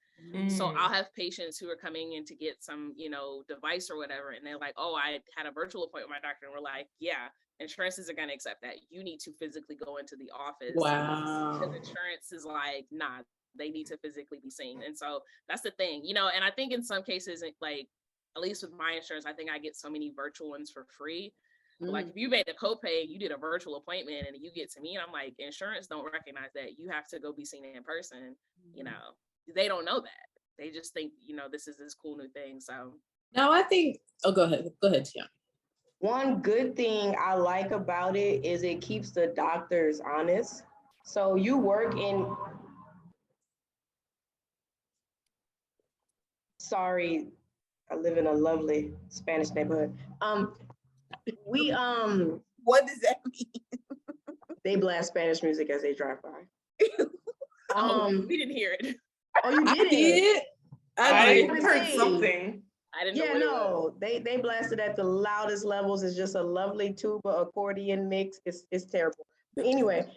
So I'll have patients who are coming in to get some, you know, device or whatever. And they're like, oh, I had a virtual appointment with my doctor. And we're like, yeah, insurance isn't going to accept that. You need to physically go into the office. Wow. Because insurance is like, nah, they need to physically be seen. And so that's the thing, you know, and I think in some cases, like, at least with my insurance, I think I get so many virtual ones for free. But like if you made the copay, you did a virtual appointment and you get to me and I'm like, insurance don't recognize that. You have to go be seen in person. You know, they don't know that. They just think, you know, this is this cool new thing. So now I think, go ahead, Tiana. One good thing I like about it is it keeps the doctors honest. So you work in, sorry, I live in a lovely Spanish neighborhood. What does that mean? They blast Spanish music as they drive by. we didn't hear it. Oh, you I did? did. I heard something. I didn't Yeah, know what it was. they blasted at the loudest levels. It's just a lovely tuba accordion mix. It's terrible. But anyway,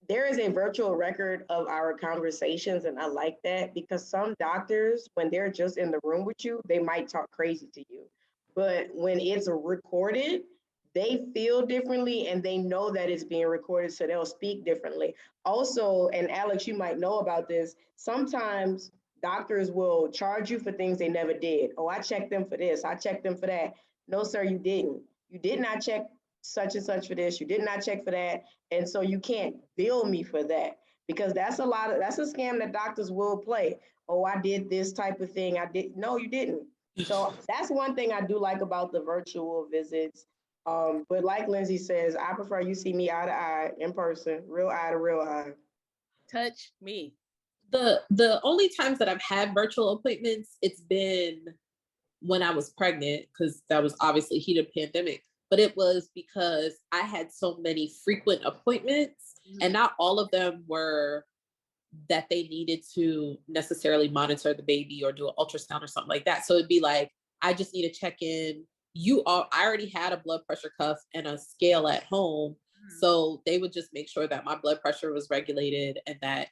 there is a virtual record of our conversations, and I like that because some doctors, when they're just in the room with you, they might talk crazy to you. But when it's recorded, they feel differently and they know that it's being recorded, so they'll speak differently. Also, and Alex, you might know about this, sometimes doctors will charge you for things they never did. Oh, I checked them for this, I checked them for that. No, sir, you didn't. You did not check such and such for this, you did not check for that. And so you can't bill me for that because that's a scam that doctors will play. Oh, I did this type of thing. No, you didn't. So that's one thing I do like about the virtual visits. But like Lindsay says, I prefer you see me eye to eye in person, real eye to real eye. Touch me. The only times that I've had virtual appointments, it's been when I was pregnant, because that was obviously heat of pandemic, but it was because I had so many frequent appointments, and not all of them were that they needed to necessarily monitor the baby or do an ultrasound or something like that. So it'd be like, I just need to check in. I already had a blood pressure cuff and a scale at home. So they would just make sure that my blood pressure was regulated and that,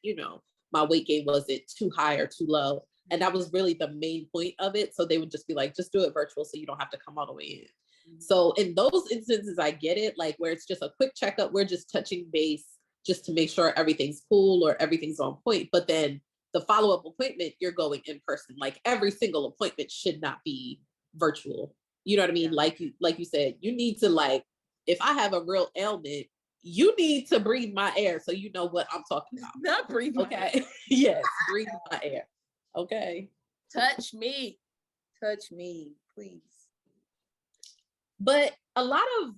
my weight gain wasn't too high or too low. And that was really the main point of it. So they would just be like, just do it virtual so you don't have to come all the way in. So in those instances, I get it, like where it's just a quick checkup, we're just touching base just to make sure everything's cool or everything's on point. But then the follow-up appointment, you're going in person. Like every single appointment should not be virtual. You know what I mean? Yeah. Like you said, you need to, like, if I have a real ailment, you need to breathe my air so you know what I'm talking about. Not breathe my air. Yes, breathe my air. Okay. Touch me. Touch me, please. But a lot of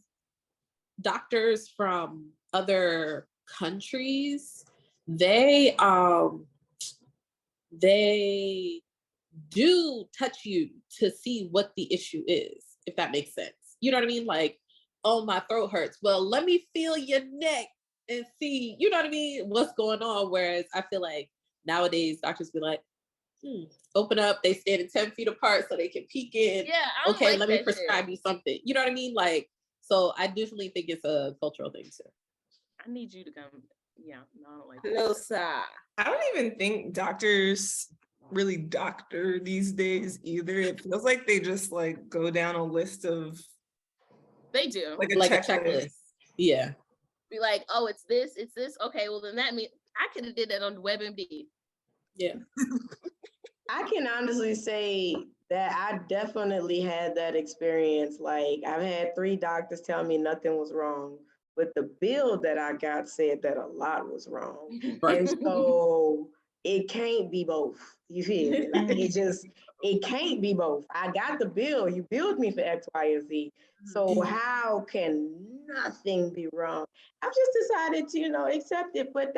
doctors from other countries, they do touch you to see what the issue is, if that makes sense. You know what I mean? Like, oh, my throat hurts. Well, let me feel your neck and see, you know what I mean, what's going on. Whereas I feel like nowadays doctors be like, open up, they standing 10 feet apart so they can peek in. Yeah, okay, like let me prescribe you something. You know what I mean? Like, so I definitely think it's a cultural thing too. I need you to come. Yeah, no, I don't like that. I don't even think doctors really doctor these days either. It feels like they just like go down a list of. They do. Like a checklist. Yeah. Be like, oh, it's this. Okay, well then that means I could have did that on WebMD. Yeah. I can honestly say that I definitely had that experience. Like, I've had 3 doctors tell me nothing was wrong, but the bill that I got said that a lot was wrong. Right. And so it can't be both. You feel me? Like, it can't be both. I got the bill. You billed me for X, Y, and Z. So how can nothing be wrong? I've just decided to, accept it. But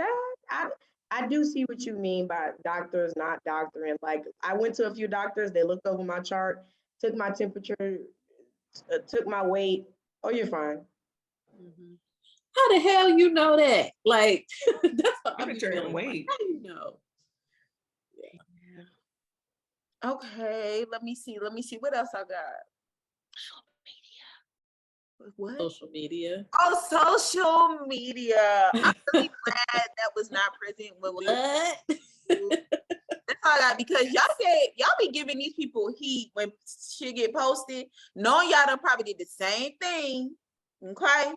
I do see what you mean by doctors not doctoring. Like, I went to a few doctors, they looked over my chart, took my temperature, took my weight. Oh, you're fine. How the hell you know that? Like, that's what I'm temperature and weight. How do you know? Yeah. Okay, let me see. What else I got? What? Social media. Oh, social media. I'm really glad that was not present when we. That's all I got, because y'all be giving these people heat when shit get posted, knowing y'all done probably did the same thing. Okay,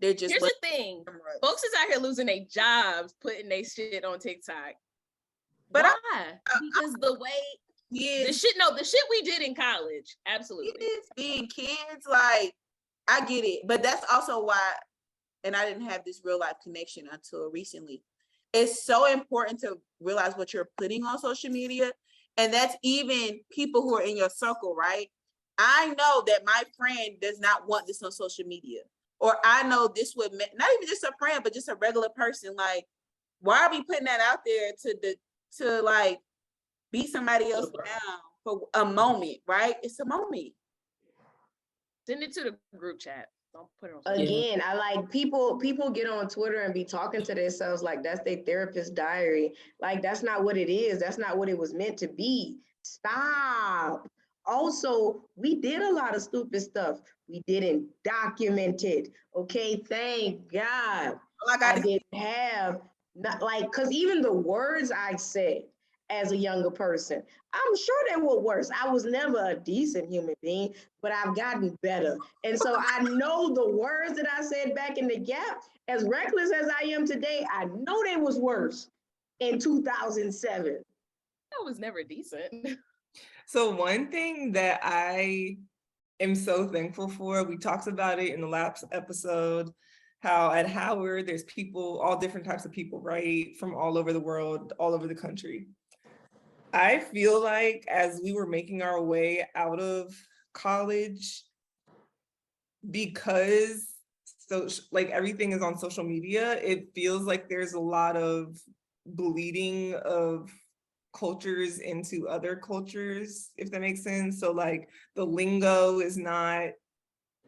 they're just. Here's the thing: folks is out here losing their jobs, putting their shit on TikTok. But why? Because the way. Yeah. The shit we did in college. Absolutely. Kids being kids, like. I get it, but that's also why, and I didn't have this real life connection until recently. It's so important to realize what you're putting on social media, and that's even people who are in your circle, right? I know that my friend does not want this on social media, or I know this would not even just a friend, but just a regular person. Like, why are we putting that out there to like beat somebody else down for a moment, right? It's a moment. Send it to the group chat. Don't put it on. Again, I like people get on Twitter and be talking to themselves like that's their therapist's diary. Like, that's not what it is. That's not what it was meant to be. Stop. Also, we did a lot of stupid stuff. We didn't document it. Okay, thank God. I didn't have, because even the words I said as a younger person, I'm sure they were worse. I was never a decent human being, but I've gotten better. And so I know the words that I said back in the gap, as reckless as I am today, I know they was worse in 2007. I was never decent. So one thing that I am so thankful for, we talked about it in the last episode, how at Howard, there's people, all different types of people, right? From all over the world, all over the country. I feel like as we were making our way out of college, because so like everything is on social media, it feels like there's a lot of bleeding of cultures into other cultures, if that makes sense. So like the lingo is not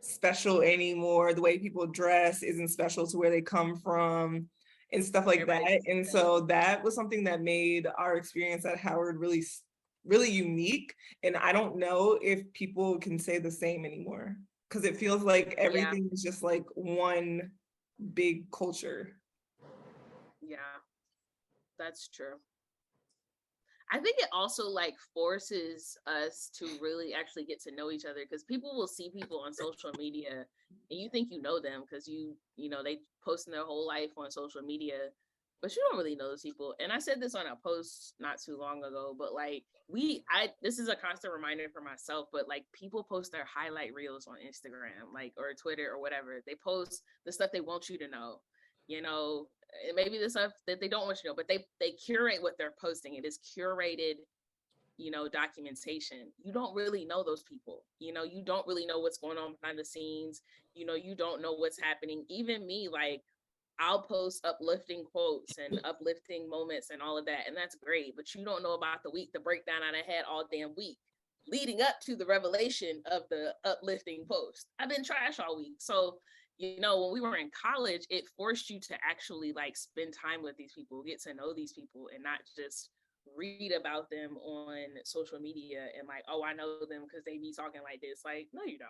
special anymore. The way people dress isn't special to where they come from and stuff like that. And so that was something that made our experience at Howard really, really unique. And I don't know if people can say the same anymore because it feels like everything is just like one big culture. Yeah, that's true. I think it also like forces us to really actually get to know each other because people will see people on social media and you think you know them because you know, they posting their whole life on social media, but you don't really know those people. And I said this on a post not too long ago, but like this is a constant reminder for myself, but like people post their highlight reels on Instagram, like, or Twitter or whatever. They post the stuff they want you to know, you know, and maybe the stuff that they don't want you to know, but they curate what they're posting. It is curated, you know, documentation. You don't really know those people. You know, you don't really know what's going on behind the scenes. You know, you don't know what's happening. Even me, like, I'll post uplifting quotes and uplifting moments and all of that, and that's great. But you don't know about the week, the breakdown I had all damn week, leading up to the revelation of the uplifting post. I've been trash all week, so you know, when we were in college, it forced you to actually like spend time with these people, get to know these people, and not just read about them on social media and like, oh, I know them because they be talking like this. Like, no, you don't.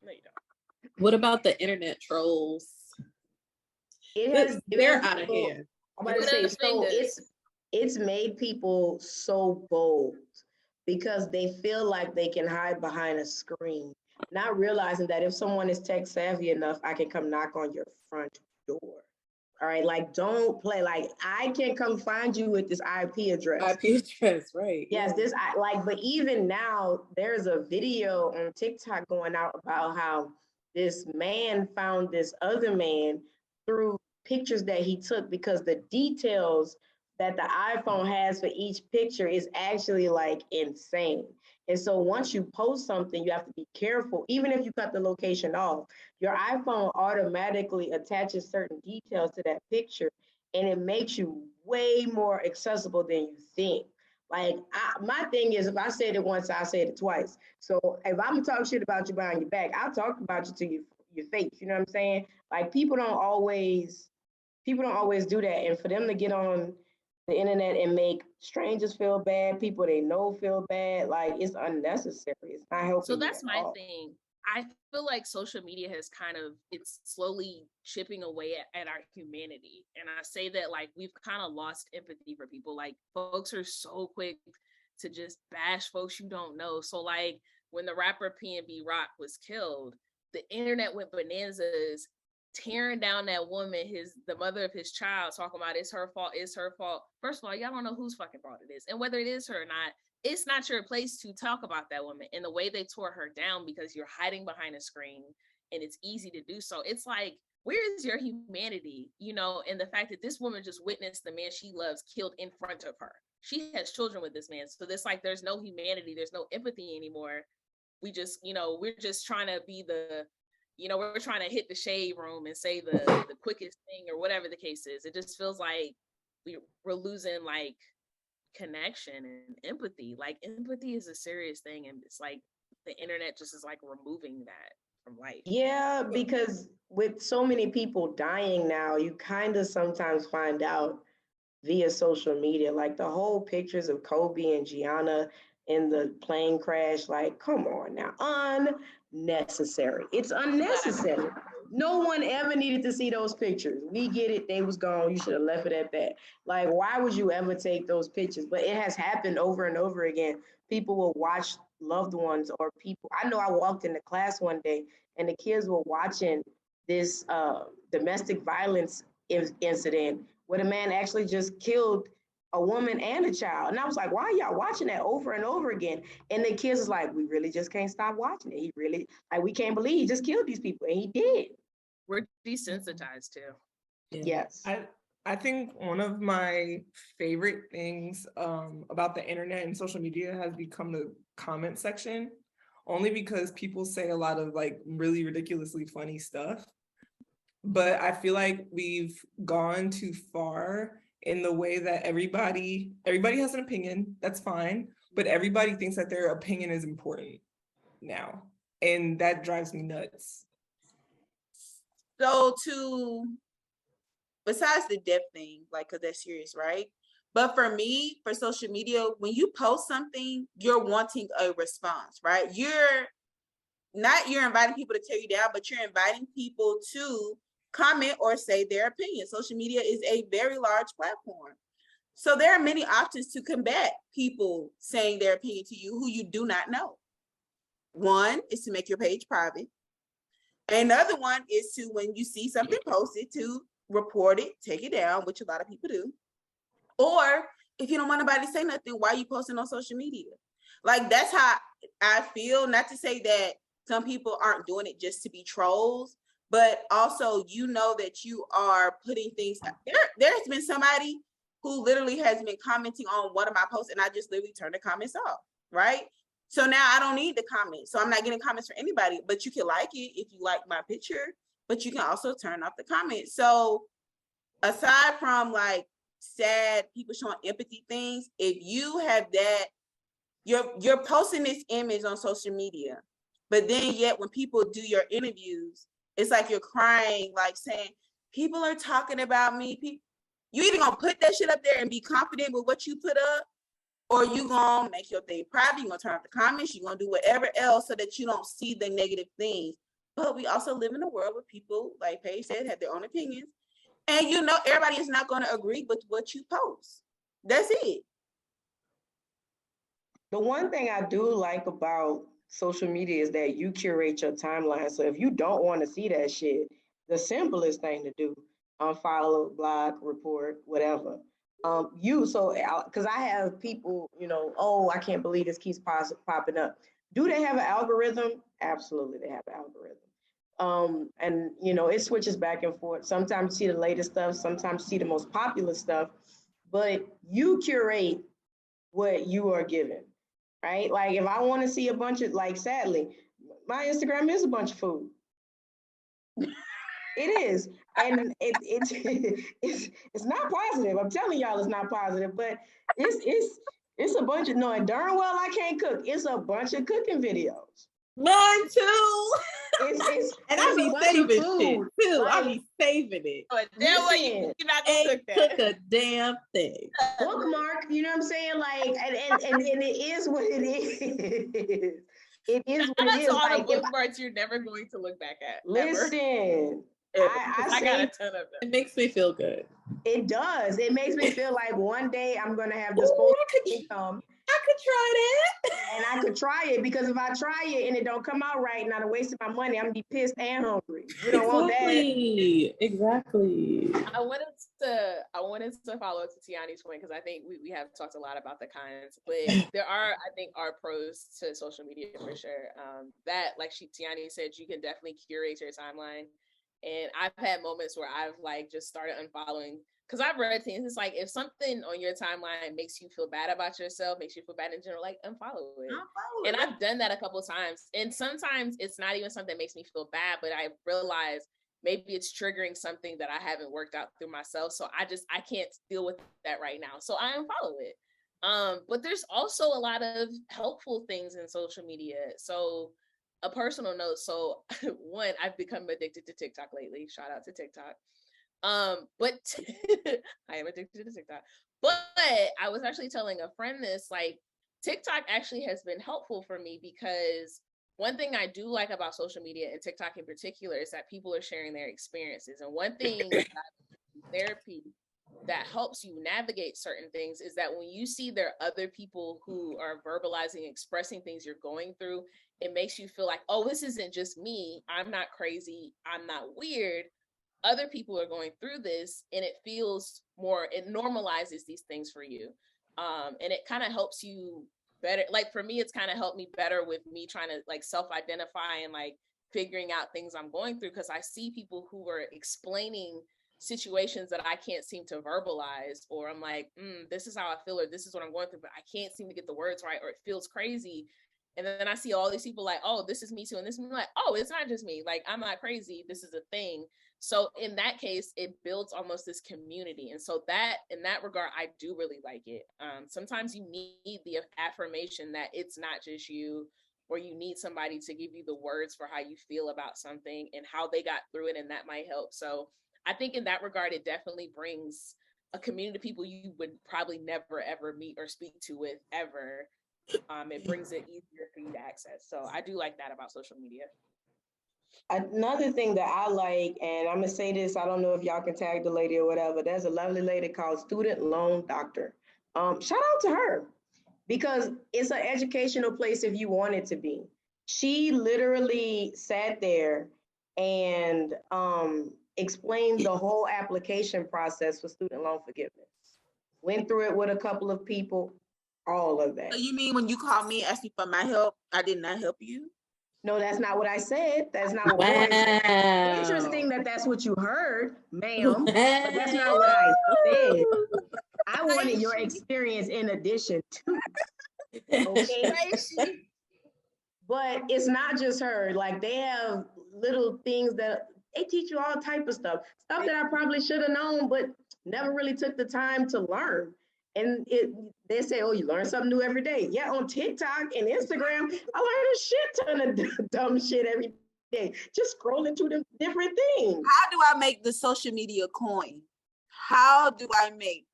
No, you don't. What about the internet trolls? They're out of hand. I'm about to say, so it's made people so bold because they feel like they can hide behind a screen, not realizing that if someone is tech savvy enough, I can come knock on your front door. All right, like don't play like I can come find you with this IP address. IP address, right? Yes, but even now there's a video on TikTok going out about how this man found this other man through pictures that he took because the details that the iPhone has for each picture is actually like insane. And so once you post something, you have to be careful. Even if you cut the location off, your iPhone automatically attaches certain details to that picture and it makes you way more accessible than you think. Like my thing is, if I said it once, I said it twice. So if I'm talking shit about you behind your back, I'll talk about you to your face. You know what I'm saying? Like people don't always do that. And for them to get on the internet and make strangers feel bad, people they know feel bad, like it's unnecessary. It's not helping. So that's my thing. I feel like social media has it's slowly chipping away at our humanity. And I say that like we've kind of lost empathy for people. Like folks are so quick to just bash folks you don't know. So like when the rapper PNB Rock was killed, the internet went bananas, tearing down that woman, the mother of his child, talking about it's her fault. First of all, y'all don't know whose fucking fault it is. And whether it is her or not, it's not your place to talk about that woman. And the way they tore her down because you're hiding behind a screen and it's easy to do so. It's like, where is your humanity? You know, and the fact that this woman just witnessed the man she loves killed in front of her. She has children with this man. So it's like, there's no humanity. There's no empathy anymore. We just, you know, we're just trying to be we're trying to hit the shade room and say the quickest thing or whatever the case is. It just feels like we're losing like connection and empathy. Like empathy is a serious thing. And it's like the internet just is like removing that from life. Yeah, because with so many people dying now, you kind of sometimes find out via social media, like the whole pictures of Kobe and Gianna in the plane crash, like, come on now, unnecessary. It's unnecessary. No one ever needed to see those pictures. We get it. They was gone. You should have left it at that. Like, why would you ever take those pictures? But it has happened over and over again. People will watch loved ones or people. I know I walked into class one day and the kids were watching this domestic violence incident where the man actually just killed a woman and a child. And I was like, why are y'all watching that over and over again? And the kids was like, we really just can't stop watching it. He really, like, we can't believe he just killed these people. And he did. We're desensitized too. Yes. I think one of my favorite things about the internet and social media has become the comment section, only because people say a lot of like really ridiculously funny stuff. But I feel like we've gone too far in the way that everybody has an opinion, that's fine, but everybody thinks that their opinion is important now. And that drives me nuts. So besides the death thing, like, cause that's serious, right? But for me, for social media, when you post something, you're wanting a response, right? You're inviting people to tear you down, but you're inviting people to comment or say their opinion. Social media is a very large platform. So there are many options to combat people saying their opinion to you who you do not know. One is to make your page private. Another one is to, when you see something posted, to report it, take it down, which a lot of people do. Or if you don't want nobody to say nothing, why are you posting on social media? Like, that's how I feel. Not to say that some people aren't doing it just to be trolls, but also, you know, that you are putting things out. There's been somebody who literally has been commenting on one of my posts, and I just literally turned the comments off, right? So now I don't need the comments. So I'm not getting comments from anybody, but you can like it if you like my picture, but you can also turn off the comments. So aside from like sad people showing empathy things, if you have that, you're posting this image on social media, but then yet when people do your interviews, it's like you're crying, like saying, people are talking about me. You either gonna put that shit up there and be confident with what you put up, or you gonna make your thing private, you're gonna turn off the comments, you're gonna do whatever else so that you don't see the negative things. But we also live in a world where people, like Paige said, have their own opinions. And you know, everybody is not gonna agree with what you post. That's it. The one thing I do like about social media is that you curate your timeline. So if you don't want to see that shit, the simplest thing to do, unfollow, block, report, whatever. Because I have people, you know, oh, I can't believe this keeps popping up. Do they have an algorithm? Absolutely, they have an algorithm. And you know, it switches back and forth. Sometimes you see the latest stuff, sometimes you see the most popular stuff, but you curate what you are given, right? Like if I want to see a bunch of, like, sadly, my Instagram is a bunch of food. It is, and it's not positive. I'm telling y'all, it's not positive, but it's a bunch of, knowing darn well I can't cook. It's a bunch of cooking videos. Mine too. And I be saving shit too. Like, I be saving it. But damn well, you're not gonna Ain't cook that. cook a damn thing. Bookmark, you know what I'm saying? Like, and it is what it is. It is what it is. All Like, the bookmarks you're never going to look back at. Listen, I got a ton of them. It makes me feel good. It does. It makes me feel like one day I'm gonna have disposable income. I could try that. And I could try it, because if I try it and it don't come out right and I wasted my money, I'm gonna be pissed and hungry. You don't want that. Exactly. I wanted to follow up to Tiani's point, because I think we have talked a lot about the cons, but there are pros to social media for sure. That, like Tiani said, you can definitely curate your timeline. And I've had moments where I've like just started unfollowing, because I've read things. It's like, if something on your timeline makes you feel bad about yourself, makes you feel bad in general, like unfollow it. And I've done that a couple of times. And sometimes it's not even something that makes me feel bad, but I realize maybe it's triggering something that I haven't worked out through myself. So I can't deal with that right now. So I unfollow it. But there's also a lot of helpful things in social media. So a personal note. So one, I've become addicted to TikTok lately. Shout out to TikTok. But I am addicted to TikTok. But I was actually telling a friend this, like, TikTok actually has been helpful for me, because one thing I do like about social media, and TikTok in particular, is that people are sharing their experiences. And one thing that therapy that helps you navigate certain things is that when you see there are other people who are verbalizing, expressing things you're going through, it makes you feel like, oh, this isn't just me. I'm not crazy. I'm not weird. Other people are going through this, and it feels more, it normalizes these things for you. And it kind of helps you better. Like for me, it's kind of helped me better with me trying to like self-identify and like figuring out things I'm going through, because I see people who are explaining situations that I can't seem to verbalize, or I'm like, this is how I feel, or this is what I'm going through, but I can't seem to get the words right, or it feels crazy. And then I see all these people like, oh, this is me too. And this is me like, oh, it's not just me. Like, I'm not crazy. This is a thing. So in that case, it builds almost this community. And so that, in that regard, I do really like it. Sometimes you need the affirmation that it's not just you, or you need somebody to give you the words for how you feel about something and how they got through it. And that might help. So I think in that regard, it definitely brings a community of people you would probably never, ever meet or speak to with ever. It brings it easier for you to access. So I do like that about social media. Another thing that I like, and I'm gonna say this, I don't know if y'all can tag the lady or whatever. There's a lovely lady called Student Loan Doctor. Shout out to her because it's an educational place if you want it to be. She literally sat there and explained the whole application process for student loan forgiveness. Went through it with a couple of people, all of that. So you mean when you called me asking for my help, I did not help you? No, that's not what I said. That's not what I said. Interesting that that's what you heard, ma'am, but that's not what I said. I wanted your experience in addition to, okay? But it's not just her. Like, they have little things that they teach you all type of stuff that I probably should have known, but never really took the time to learn. And they say, oh, you learn something new every day. Yeah, on TikTok and Instagram, I learn a shit ton of dumb shit every day. Just scrolling through the different things. How do I make the social media coin? How do I make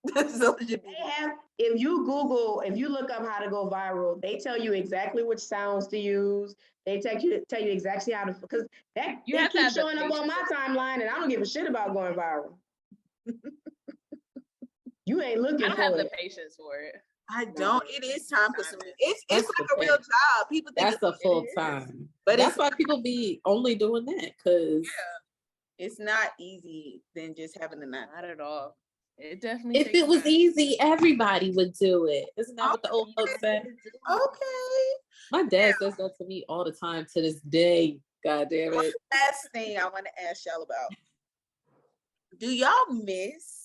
the social media? They have, if you look up how to go viral, they tell you exactly which sounds to use. They tell you exactly how to, because that they keep showing up on my timeline, and I don't give a shit about going viral. You ain't looking for it. I don't have the patience for it. I don't. It is time consuming. It's like a real job. People think that's a full time, but that's why people be only doing that because it's not easy than just having a nap. Not at all. It definitely. If it was easy, everybody would do it. Isn't that what the old folks say? Okay. My dad says that to me all the time to this day. God damn it. One last thing I want to ask y'all about. Do y'all miss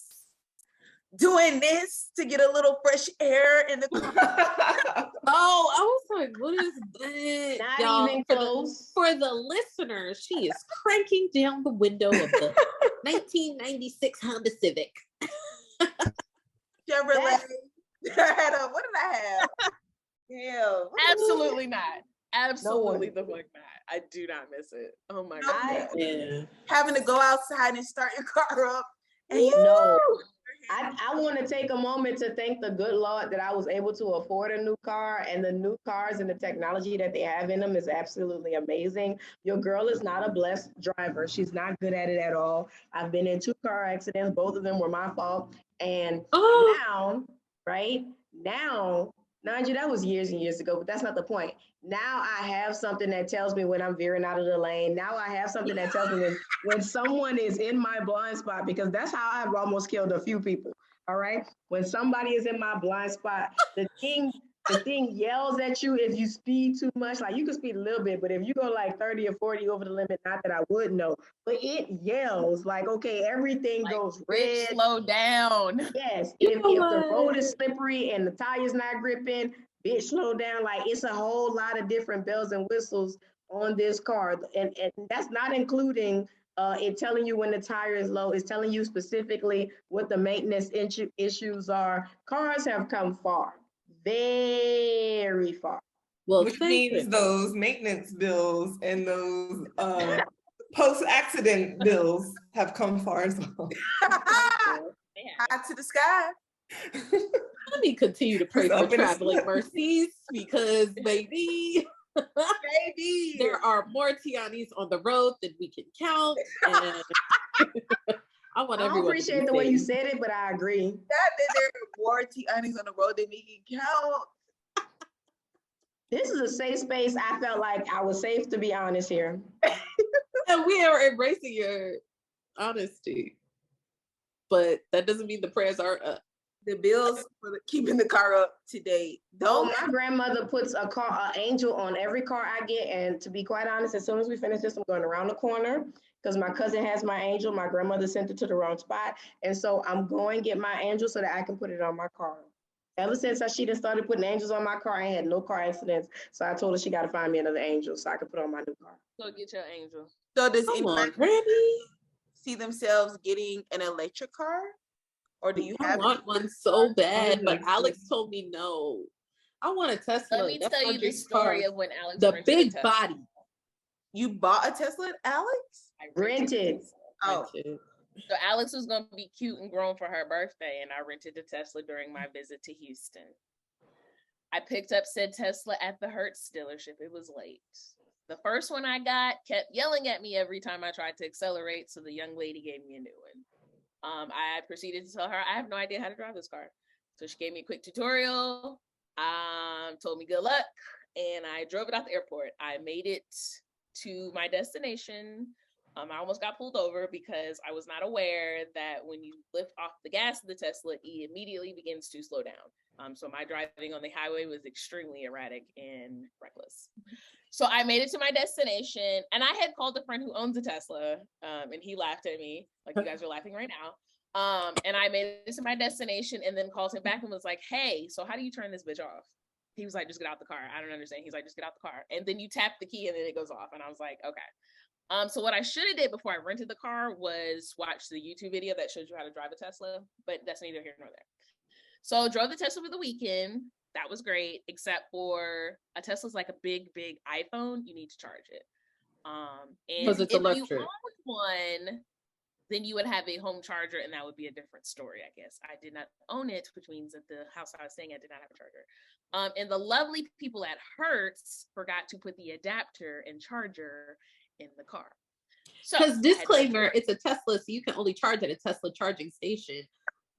doing this to get a little fresh air in the car? Oh, I was like, what is that? Not y'all, even close. For the listeners, she is cranking down the window of the 1996 Honda Civic. Chevrolet. What did I have? Yeah. Absolutely not. Absolutely the fuck not. I do not miss it. Oh my God. Yeah. Having to go outside and start your car up. And I want to take a moment to thank the good Lord that I was able to afford a new car, and the new cars and the technology that they have in them is absolutely amazing. Your girl is not a blessed driver. She's not good at it at all. I've been in 2 car accidents. Both of them were my fault. And now, Nanji, that was years and years ago, but that's not the point. Now I have something that tells me when I'm veering out of the lane. Now I have something that tells me when someone is in my blind spot, because that's how I've almost killed a few people. All right. When somebody is in my blind spot, the thing yells at you if you speed too much. Like, you can speed a little bit, but if you go like 30 or 40 over the limit, not that I would know, but it yells like, okay, everything like, goes red. Slow down. Yes. If the road is slippery and the tire's not gripping, bitch, slow down. Like, it's a whole lot of different bells and whistles on this car. And that's not including it telling you when the tire is low. It's telling you specifically what the maintenance issues are. Cars have come far. Very far. Well, which means those maintenance bills and those post-accident bills have come far as well. High to the sky. Let me continue to pray for traveling mercies because baby, there are more Tianis on the road than we can count. And I don't appreciate the way you said it, but I agree. That there are more Tianis on the road than we can count. This is a safe space. I felt like I was safe, to be honest here. And we are embracing your honesty. But that doesn't mean the prayers are up. The bills for keeping the car up to date. My grandmother puts an angel on every car I get. And to be quite honest, as soon as we finish this, I'm going around the corner because my cousin has my angel. My grandmother sent it to the wrong spot. And so I'm going to get my angel so that I can put it on my car. Ever since she done started putting angels on my car, I ain't had no car accidents. So I told her she got to find me another angel so I can put on my new car. Go get your angel. So does Come on, anybody Granny. see themselves getting an electric car? Or do you I have want one so bad, but Yes. Alex told me no. I want a Tesla. Let me That's tell my you the dream story car. of when Alex The rented a big Tesla. body. You bought a Tesla, Alex? I Rented. Oh, Rented. So Alex was gonna be cute and grown for her birthday, and I rented a Tesla during my visit to Houston. I picked up said Tesla at the Hertz dealership. It was late. The first one I got kept yelling at me every time I tried to accelerate, so the young lady gave me a new one. I proceeded to tell her I have no idea how to drive this car. So she gave me a quick tutorial, told me good luck, and I drove it out the airport. I made it to my destination. I almost got pulled over because I was not aware that when you lift off the gas of the Tesla, it immediately begins to slow down. So my driving on the highway was extremely erratic and reckless. So I made it to my destination, and I had called a friend who owns a Tesla, and he laughed at me like you guys are laughing right now. And I made it to my destination, and then called him back and was like, "Hey, so how do you turn this bitch off?" He was like, "Just get out the car." I don't understand. He's like, "Just get out the car," and then you tap the key, and then it goes off. And I was like, "Okay." So what I should have did before I rented the car was watch the YouTube video that shows you how to drive a Tesla, but that's neither here nor there. So drove the Tesla for the weekend. That was great, except for a Tesla's like a big iPhone. You need to charge it. And Because it's if electric. you own one, then you would have a home charger, and that would be a different story, I guess. I did not own it, which means at the house I was staying at did not have a charger. And the lovely people at Hertz forgot to put the adapter and charger in the car. So Because disclaimer, it's a Tesla, so you can only charge at a Tesla charging station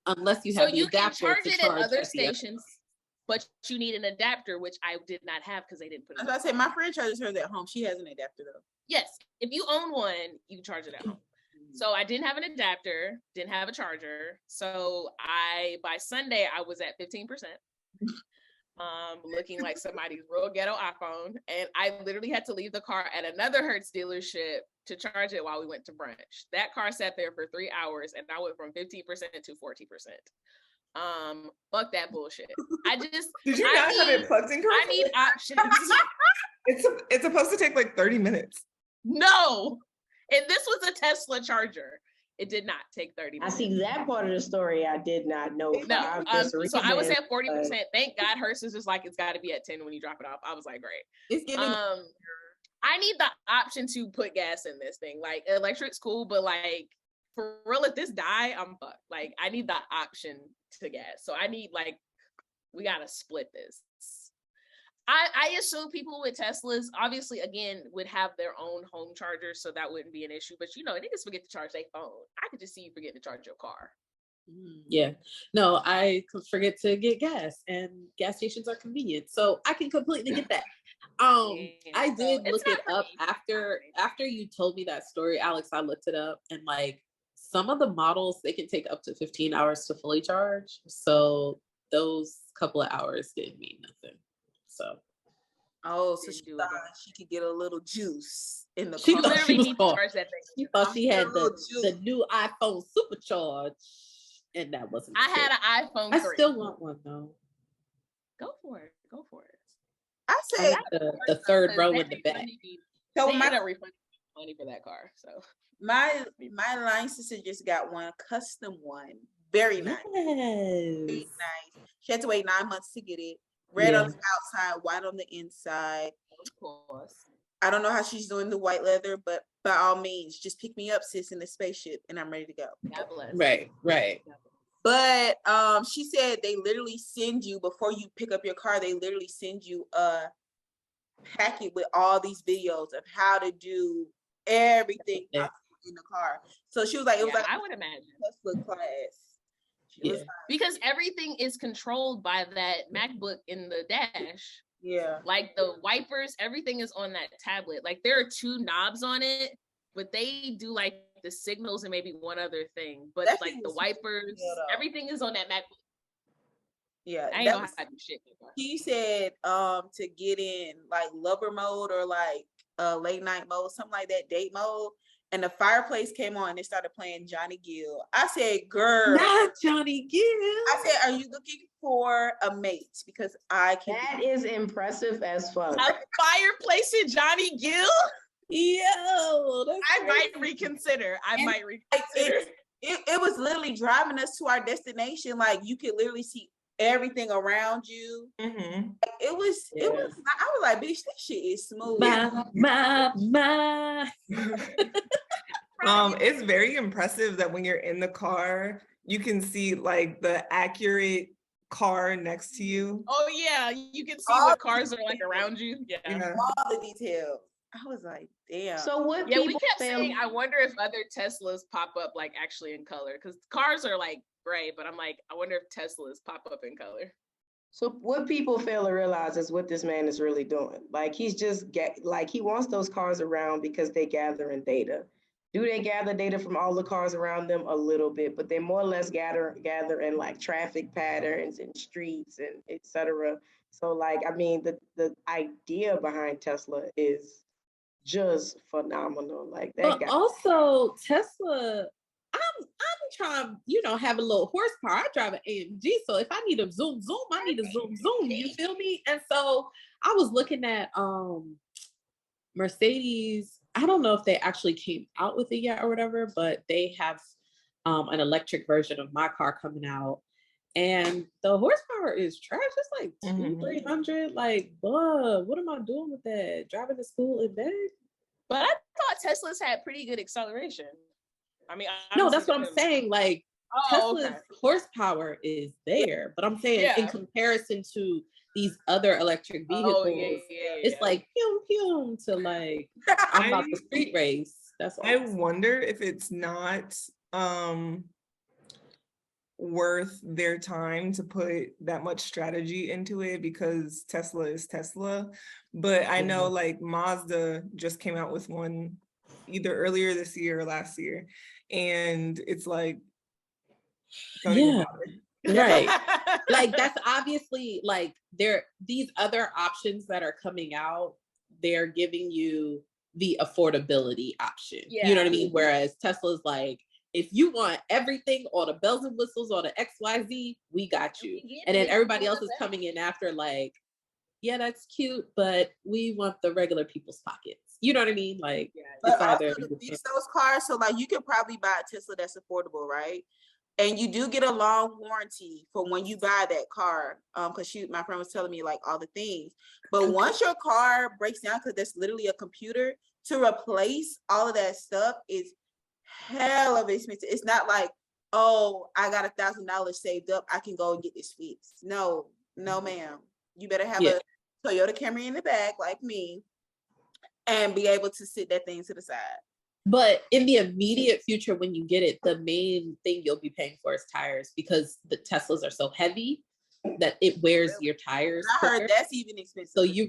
unless you have the adapter can charge to it charge at other at the other. stations, but you need an adapter, which I did not have because they didn't put it. as I say, my friend charges hers at home. She has an adapter though. Yes, if you own one, you can charge it at home. So I didn't have an adapter, didn't have a charger. So by Sunday, I was at 15%. Looking like somebody's real ghetto iPhone. And I literally had to leave the car at another Hertz dealership to charge it while we went to brunch. That car sat there for 3 hours, and I went from 15% to 40%. Fuck that bullshit. Did you not have it plugged in correctly? I need options. It's supposed to take like 30 minutes. No. And this was a Tesla charger. It did not take 30 minutes. I see that part of the story I did not know. No, so I was at 40%. Thank God Hertz is just like, it's got to be at 10 when you drop it off. I was like, great. It's giving I need the option to put gas in this thing. Like, electric's cool, but like, for real, if this die, I'm fucked. Like, I need the option to gas. So I need, like, we got to split this. I assume people with Teslas, obviously, again, would have their own home chargers, so that wouldn't be an issue. But, you know, niggas forget to charge their phone. I could just see you forgetting to charge your car. Yeah. No, I forget to get gas, and gas stations are convenient. So I can completely get that. I did look it up after you told me that story, Alex. I looked it up, and like some of the models, they can take up to 15 hours to fully charge. So those couple of hours didn't mean nothing. So so she thought she could get a little juice in the she car. thought she was charge that thing. She thought she had the new iPhone supercharge, and that wasn't. I had an iPhone 3. I still want one though. Go for it. I said the third row in the back. so. My refund money for that car. So my line sister just got one, custom one, very nice. Yes. Very nice. She had to wait 9 months to get it. Red on the outside, white on the inside. Of course. I don't know how she's doing the white leather, but by all means, just pick me up, sis, in the spaceship, and I'm ready to go. God bless. Right. But she said they literally send you, before you pick up your car, they literally send you a packet with all these videos of how to do everything in the car. So she was like, it was like I would imagine Tesla class. Because everything is controlled by that MacBook in the dash. Yeah. Like the wipers, everything is on that tablet. Like there are 2 knobs on it, but they do like the signals and maybe one other thing. But like the wipers, everything is on that MacBook. Yeah. I ain't know how to do shit. He said to get in like lover mode or like late night mode, something like that, date mode, and the fireplace came on and they started playing Johnny Gill. I said, girl. Not Johnny Gill. I said, are you looking for a mate? Because I can. That is impressive as fuck. A fireplace in Johnny Gill? Yo, that's I might crazy. reconsider. It was literally driving us to our destination. Like you could literally see everything around you. Mm-hmm. It was. I was like, bitch, this shit is smooth. My. It's very impressive that when you're in the car, you can see like the accurate car next to you. Oh yeah, you can see what cars are like around you. Yeah. All the details. I was like, damn. So what Yeah, people we kept fail- saying, I wonder if other Teslas pop up like actually in color, because cars are like gray, but I'm like, I wonder if Teslas pop up in color. So what people fail to realize is what this man is really doing. Like he's just he wants those cars around because they gather in data. Do they gather data from all the cars around them? A little bit, but they more or less gather in like traffic patterns and streets and etc. So like, I mean, the idea behind Tesla is just phenomenal. Like that But guy. also Tesla, I'm trying, have a little horsepower. I drive an AMG, so if I need a zoom, I need a zoom. You feel me? And so I was looking at Mercedes. I don't know if they actually came out with it yet or whatever, but they have an electric version of my car coming out. And the horsepower is trash. It's like 200-300. Like, what am I doing with that? Driving to school and back? But I thought Teslas had pretty good acceleration. I mean, No, that's what I'm saying. Like, Tesla's okay. horsepower is there, but I'm saying in comparison to these other electric vehicles, it's like pew to like I'm about to street race. That's all. I wonder if it's not worth their time to put that much strategy into it because Tesla is Tesla. But I know like Mazda just came out with one either earlier this year or last year, and it's like, don't even bother. Right. Like that's obviously like these other options that are coming out, they're giving you the affordability option. You know what I mean? Whereas Tesla's like, if you want everything, all the bells and whistles, all the XYZ, we got you. And then everybody else is coming in after like, yeah, that's cute, but we want the regular people's pockets. You know what I mean? Like, but also to fix those cars, so like you could probably buy a Tesla that's affordable, right? And you do get a long warranty for when you buy that car. Because my friend was telling me like all the things. But once your car breaks down, because that's literally a computer, to replace all of that stuff is hell of expensive. It's not like, oh, I got $1,000 saved up, I can go and get this fixed. No, ma'am. You better have a Toyota Camry in the back like me and be able to sit that thing to the side. But in the immediate future, when you get it, the main thing you'll be paying for is tires because the Teslas are so heavy that it wears your tires. I heard that's even expensive. So you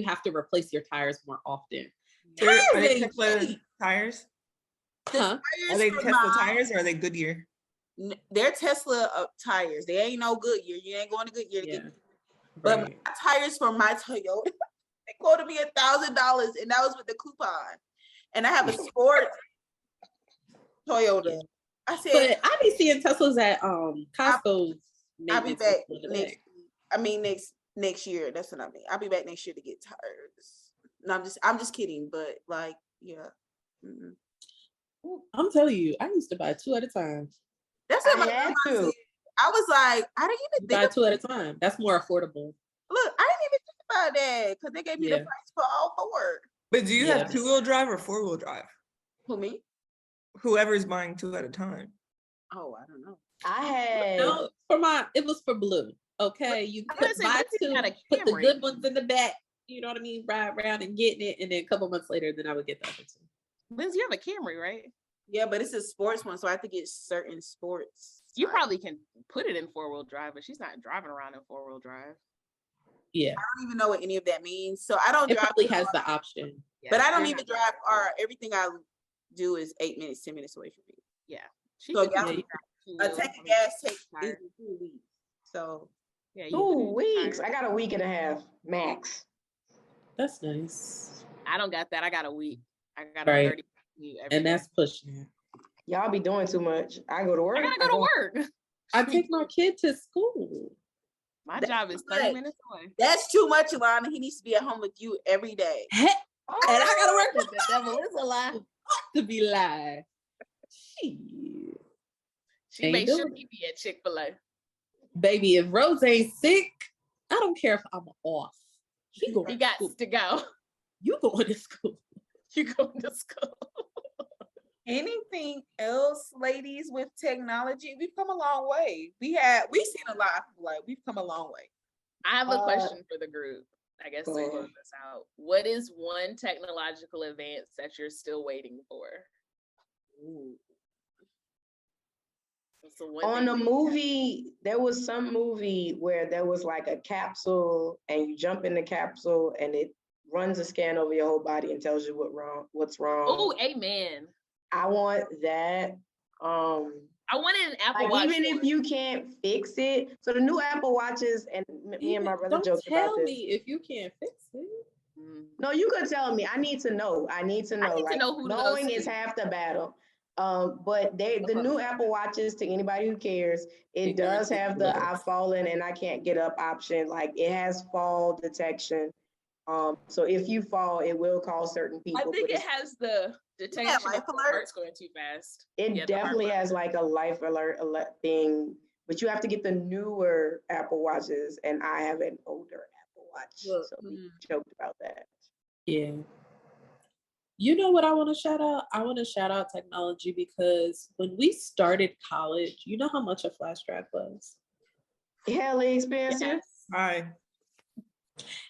have to replace your tires more often. Are they Tesla tires? Huh? Are they Tesla tires or are they Goodyear? They're Tesla tires. They ain't no Goodyear. You ain't going to Goodyear to get them. But my tires for my Toyota, they quoted me $1,000, and that was with the coupon. And I have a sport Toyota. I said, but I be seeing Teslas at Costco. I'll be back next year. That's what I mean. I'll be back next year to get tires. No, I'm just kidding. But like, yeah. I'm telling you, I used to buy 2 at a time. That's what my grandma said. I was like, I didn't even think buy 2 at a time. That's more affordable. Look, I didn't even think about that because they gave me the price for all 4. But do you have 2-wheel drive or 4-wheel drive? Who, me? Whoever's buying 2 at a time. Oh, I don't know. I had it was for Blue. Okay, you buy 2, put the good ones in the back. You know what I mean? Ride around and getting it, and then a couple months later, then I would get the other 2. Lindsay, you have a Camry, right? Yeah, but it's a sports one, so I have to get certain sports. You probably can put it in 4-wheel drive, but she's not driving around in 4-wheel drive. Yeah, I don't even know what any of that means. So I don't. It probably has the option, but I don't even drive car. Everything I do is 8 minutes, 10 minutes away from me. Yeah. So a tank of gas takes 2 weeks. So 2 weeks. I got a week and a half max. That's nice. I don't got that. I got a week. I got a 30 And that's pushing it. Y'all be doing too much. I go to work. I gotta go to work. I take my kid to school. My job is 30 minutes away. That's too much, Alana. He needs to be at home with you every day. And I gotta work with The devil is a lie. to be live. Shit. She made sure he be at Chick-fil-A. Baby, if Rose ain't sick, I don't care if I'm off. He got to go. You going to school. You going to school. Anything else, ladies, with technology? We've come a long way. We've seen a lot. Like, we've come a long way. I have a question for the group. I guess to close this out. What is one technological advance that you're still waiting for? Ooh. On a movie, there was some movie where there was like a capsule and you jump in the capsule and it runs a scan over your whole body and tells you what's wrong. Oh, amen. I want that. I wanted an Apple Watch. Even if you can't fix it. So the new Apple Watches, and me and my brother joked about this. Don't tell me if you can't fix it. No, you could tell me. I need to know. I need to know who knowing is half the battle. But the new Apple Watches, to anybody who cares, it does have the I've fallen and I can't get up option. Like, it has fall detection. So if you fall, it will call certain people. I think it has the detection life of alert. heart's going too fast. It definitely has like a life alert thing, but you have to get the newer Apple Watches, and I have an older Apple Watch. So we joked about that. Yeah. You know what I want to shout out? I want to shout out technology because when we started college, you know how much a flash drive was? Hell expensive. Yes. Hi.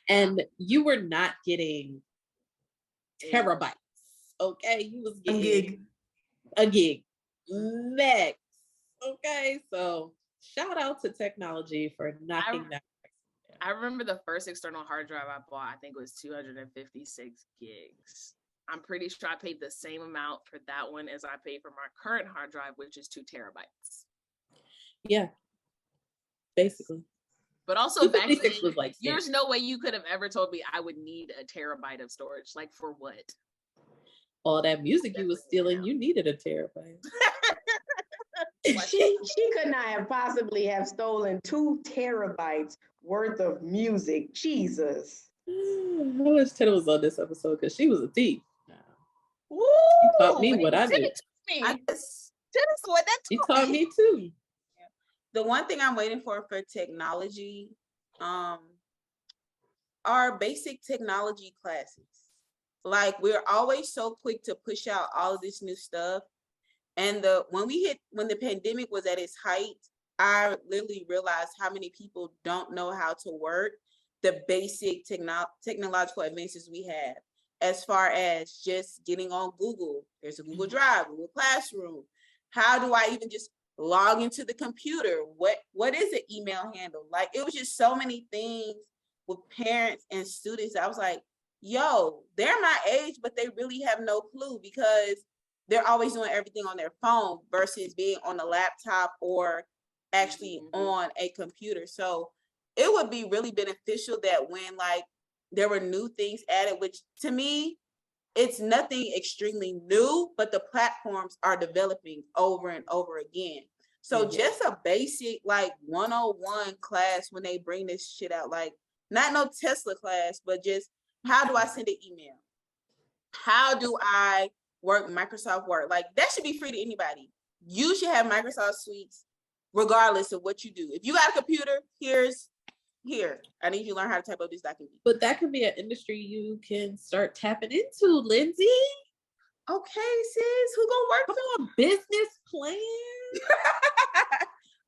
And you were not getting terabytes. Okay, you was getting a gig next. Okay, so shout out to technology for knocking that. I remember the first external hard drive I bought, I think it was 256 gigs. I'm pretty sure I paid the same amount for that one as I paid for my current hard drive, which is 2 terabytes. Yeah, basically. But also back then, was like there's no way you could have ever told me I would need a terabyte of storage. Like, for what? All that music you was stealing, you needed a terabyte. she could not have possibly have stolen 2 terabytes worth of music. Jesus. I wish Ted was on this episode because she was a thief. Woo! He taught me what I did. He taught me too. The one thing I'm waiting for technology are basic technology classes. Like, we're always so quick to push out all of this new stuff. And when the pandemic was at its height, I literally realized how many people don't know how to work the basic technological advances we have, as far as just getting on Google. There's a Google Drive, Google Classroom. How do I even just log into the computer? What is an email handle? Like, it was just so many things with parents and students. I was like, yo, they're my age, but they really have no clue because they're always doing everything on their phone versus being on a laptop or actually on a computer. So it would be really beneficial that when like there were new things added, which to me, it's nothing extremely new, but the platforms are developing over and over again. So just a basic like 101 class when they bring this shit out, like not no Tesla class, but just how do I send an email? How do I work Microsoft Word? Like, that should be free to anybody. You should have Microsoft Suites regardless of what you do. If you got a computer, here, I need you to learn how to type up this document. But that could be an industry you can start tapping into, Lindsay. Okay, sis, who gonna work for a business plan?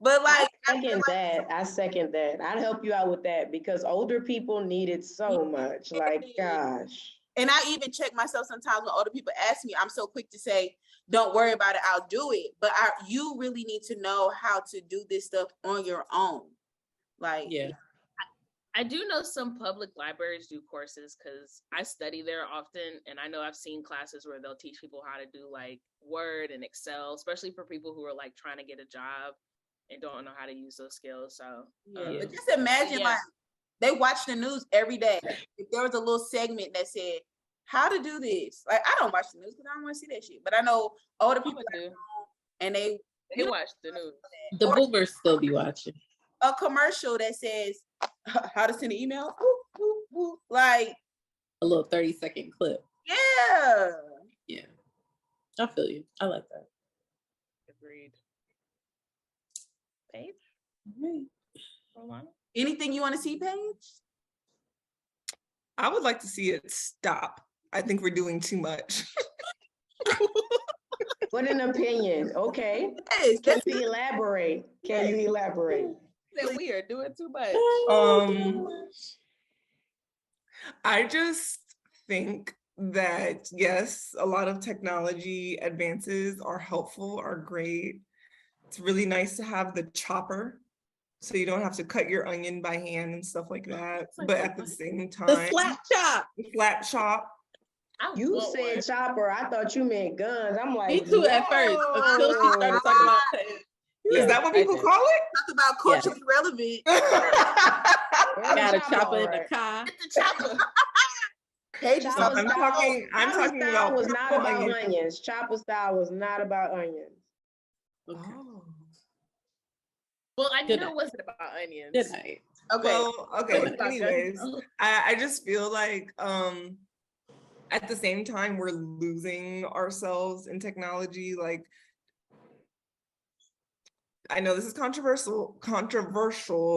But like, I second that. I'd help you out with that because older people need it so much. Like, gosh. And I even check myself sometimes when older people ask me, I'm so quick to say, don't worry about it, I'll do it. But you really need to know how to do this stuff on your own. Like, yeah. I do know some public libraries do courses because I study there often. And I know I've seen classes where they'll teach people how to do like Word and Excel, especially for people who are like trying to get a job and don't know how to use those skills. So but just imagine like they watch the news every day. If there was a little segment that said, how to do this. Like, I don't watch the news because I don't want to see that shit. But I know older people do. And they watch the news. The boomers still be watching. A commercial that says how to send an email. Woo, woo, woo. Like a little 30-second clip. Yeah. Yeah. I feel you. I like that. Agreed. Paige? Right. Anything you want to see, Paige? I would like to see it stop. I think we're doing too much. What an opinion. Okay. Yes, Can you elaborate? Can you elaborate? That we are doing too much. I just think that, yes, a lot of technology advances are helpful, are great. It's really nice to have the chopper, so you don't have to cut your onion by hand and stuff like that. But at the same time, the flat chop. The flat chop. You said chopper. I thought you meant guns. I'm like, me too at first until she started talking about it. Is that what people call it? Talk about culturally relevant. Got a chopper in the car. The chopper. I'm talking about was not about onions. Chopper style was not about onions. Okay. Oh. Well, I know it wasn't about onions. Good night. Okay. Well, okay. Anyways, I just feel like at the same time we're losing ourselves in technology. Like, I know this is controversial,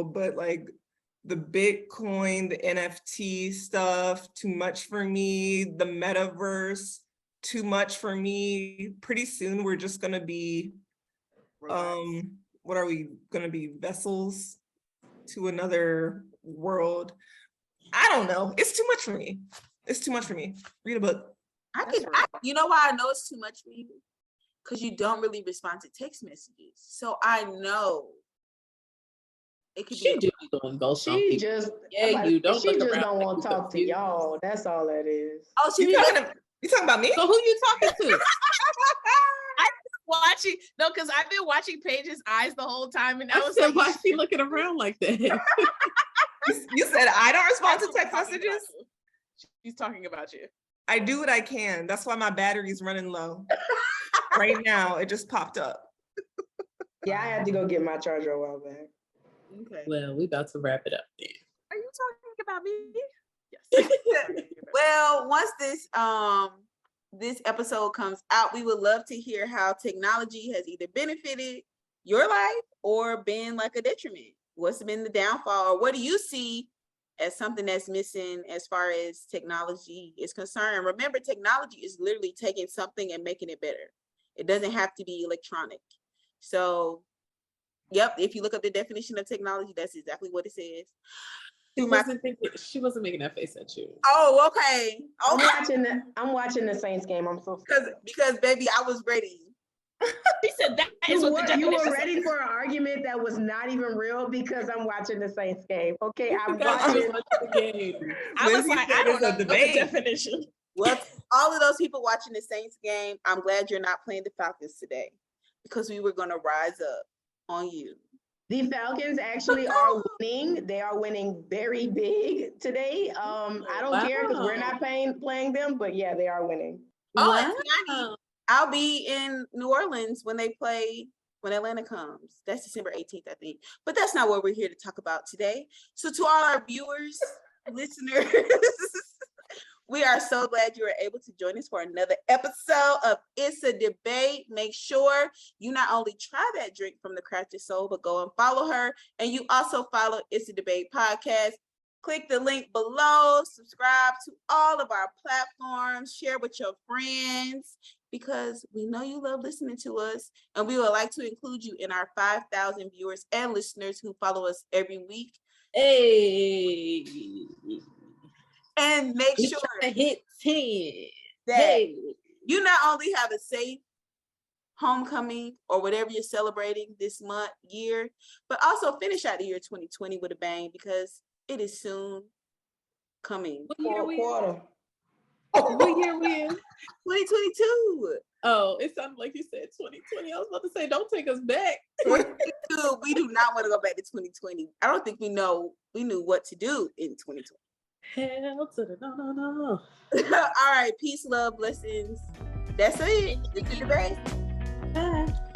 but like the Bitcoin, the NFT stuff, too much for me. The metaverse, too much for me. Pretty soon we're just gonna be, what are we gonna be? Vessels to another world. I don't know. It's too much for me. It's too much for me. Read a book. You know why I know it's too much for you? Because you don't really respond to text messages. So I know it could She be. do doing ghost. She just you don't. She just don't want to talk to y'all. That's all that is. Oh, you talking about me? So who you talking to? Watching because I've been watching Paige's eyes the whole time, and I was said, like, why is she looking around like that? You said I don't respond to text messages? She's talking about you. I do what I can. That's why my battery's running low. Right now, it just popped up. Yeah, I had to go get my charger a while back. Okay. Well, we about to wrap it up then. Are you talking about me? Yes. Well, once this episode comes out, we would love to hear how technology has either benefited your life or been like a detriment. What's been the downfall, or what do you see as something that's missing as far as technology is concerned? Remember, technology is literally taking something and making it better. It doesn't have to be electronic. So, yep, if you look up the definition of technology, that's exactly what it says. She wasn't making that face at you. Oh, okay. I'm watching the Saints game. I'm so because baby, I was ready. He said that is what the definition. You were ready for an argument that was not even real because I'm watching the Saints game. Okay, I'm watching the game. I was like, I don't know the definition. Well, all of those people watching the Saints game, I'm glad you're not playing the Falcons today, because we were going to rise up on you. The Falcons actually are winning. They are winning very big today. I don't care because we're not playing them, but yeah, they are winning. Oh, wow. I'll be in New Orleans when Atlanta comes. That's December 18th, I think. But that's not what we're here to talk about today. So to all our viewers, listeners, we are so glad you were able to join us for another episode of It's a Debate. Make sure you not only try that drink from the Crafted Soul, but go and follow her. And you also follow It's a Debate Podcast. Click the link below, subscribe to all of our platforms, share with your friends, because we know you love listening to us, and we would like to include you in our 5,000 viewers and listeners who follow us every week. Hey. And make sure to hit 10 that you not only have a safe homecoming or whatever you're celebrating this year, but also finish out the year 2020 with a bang, because it is soon coming. What quarter? What year we in? 2022. Oh, it sounded like you said 2020. I was about to say, don't take us back. 2022, we do not want to go back to 2020. I don't think we knew what to do in 2020. Hell to the no. All right, peace, love, blessings. That's it. It's the debate. Bye.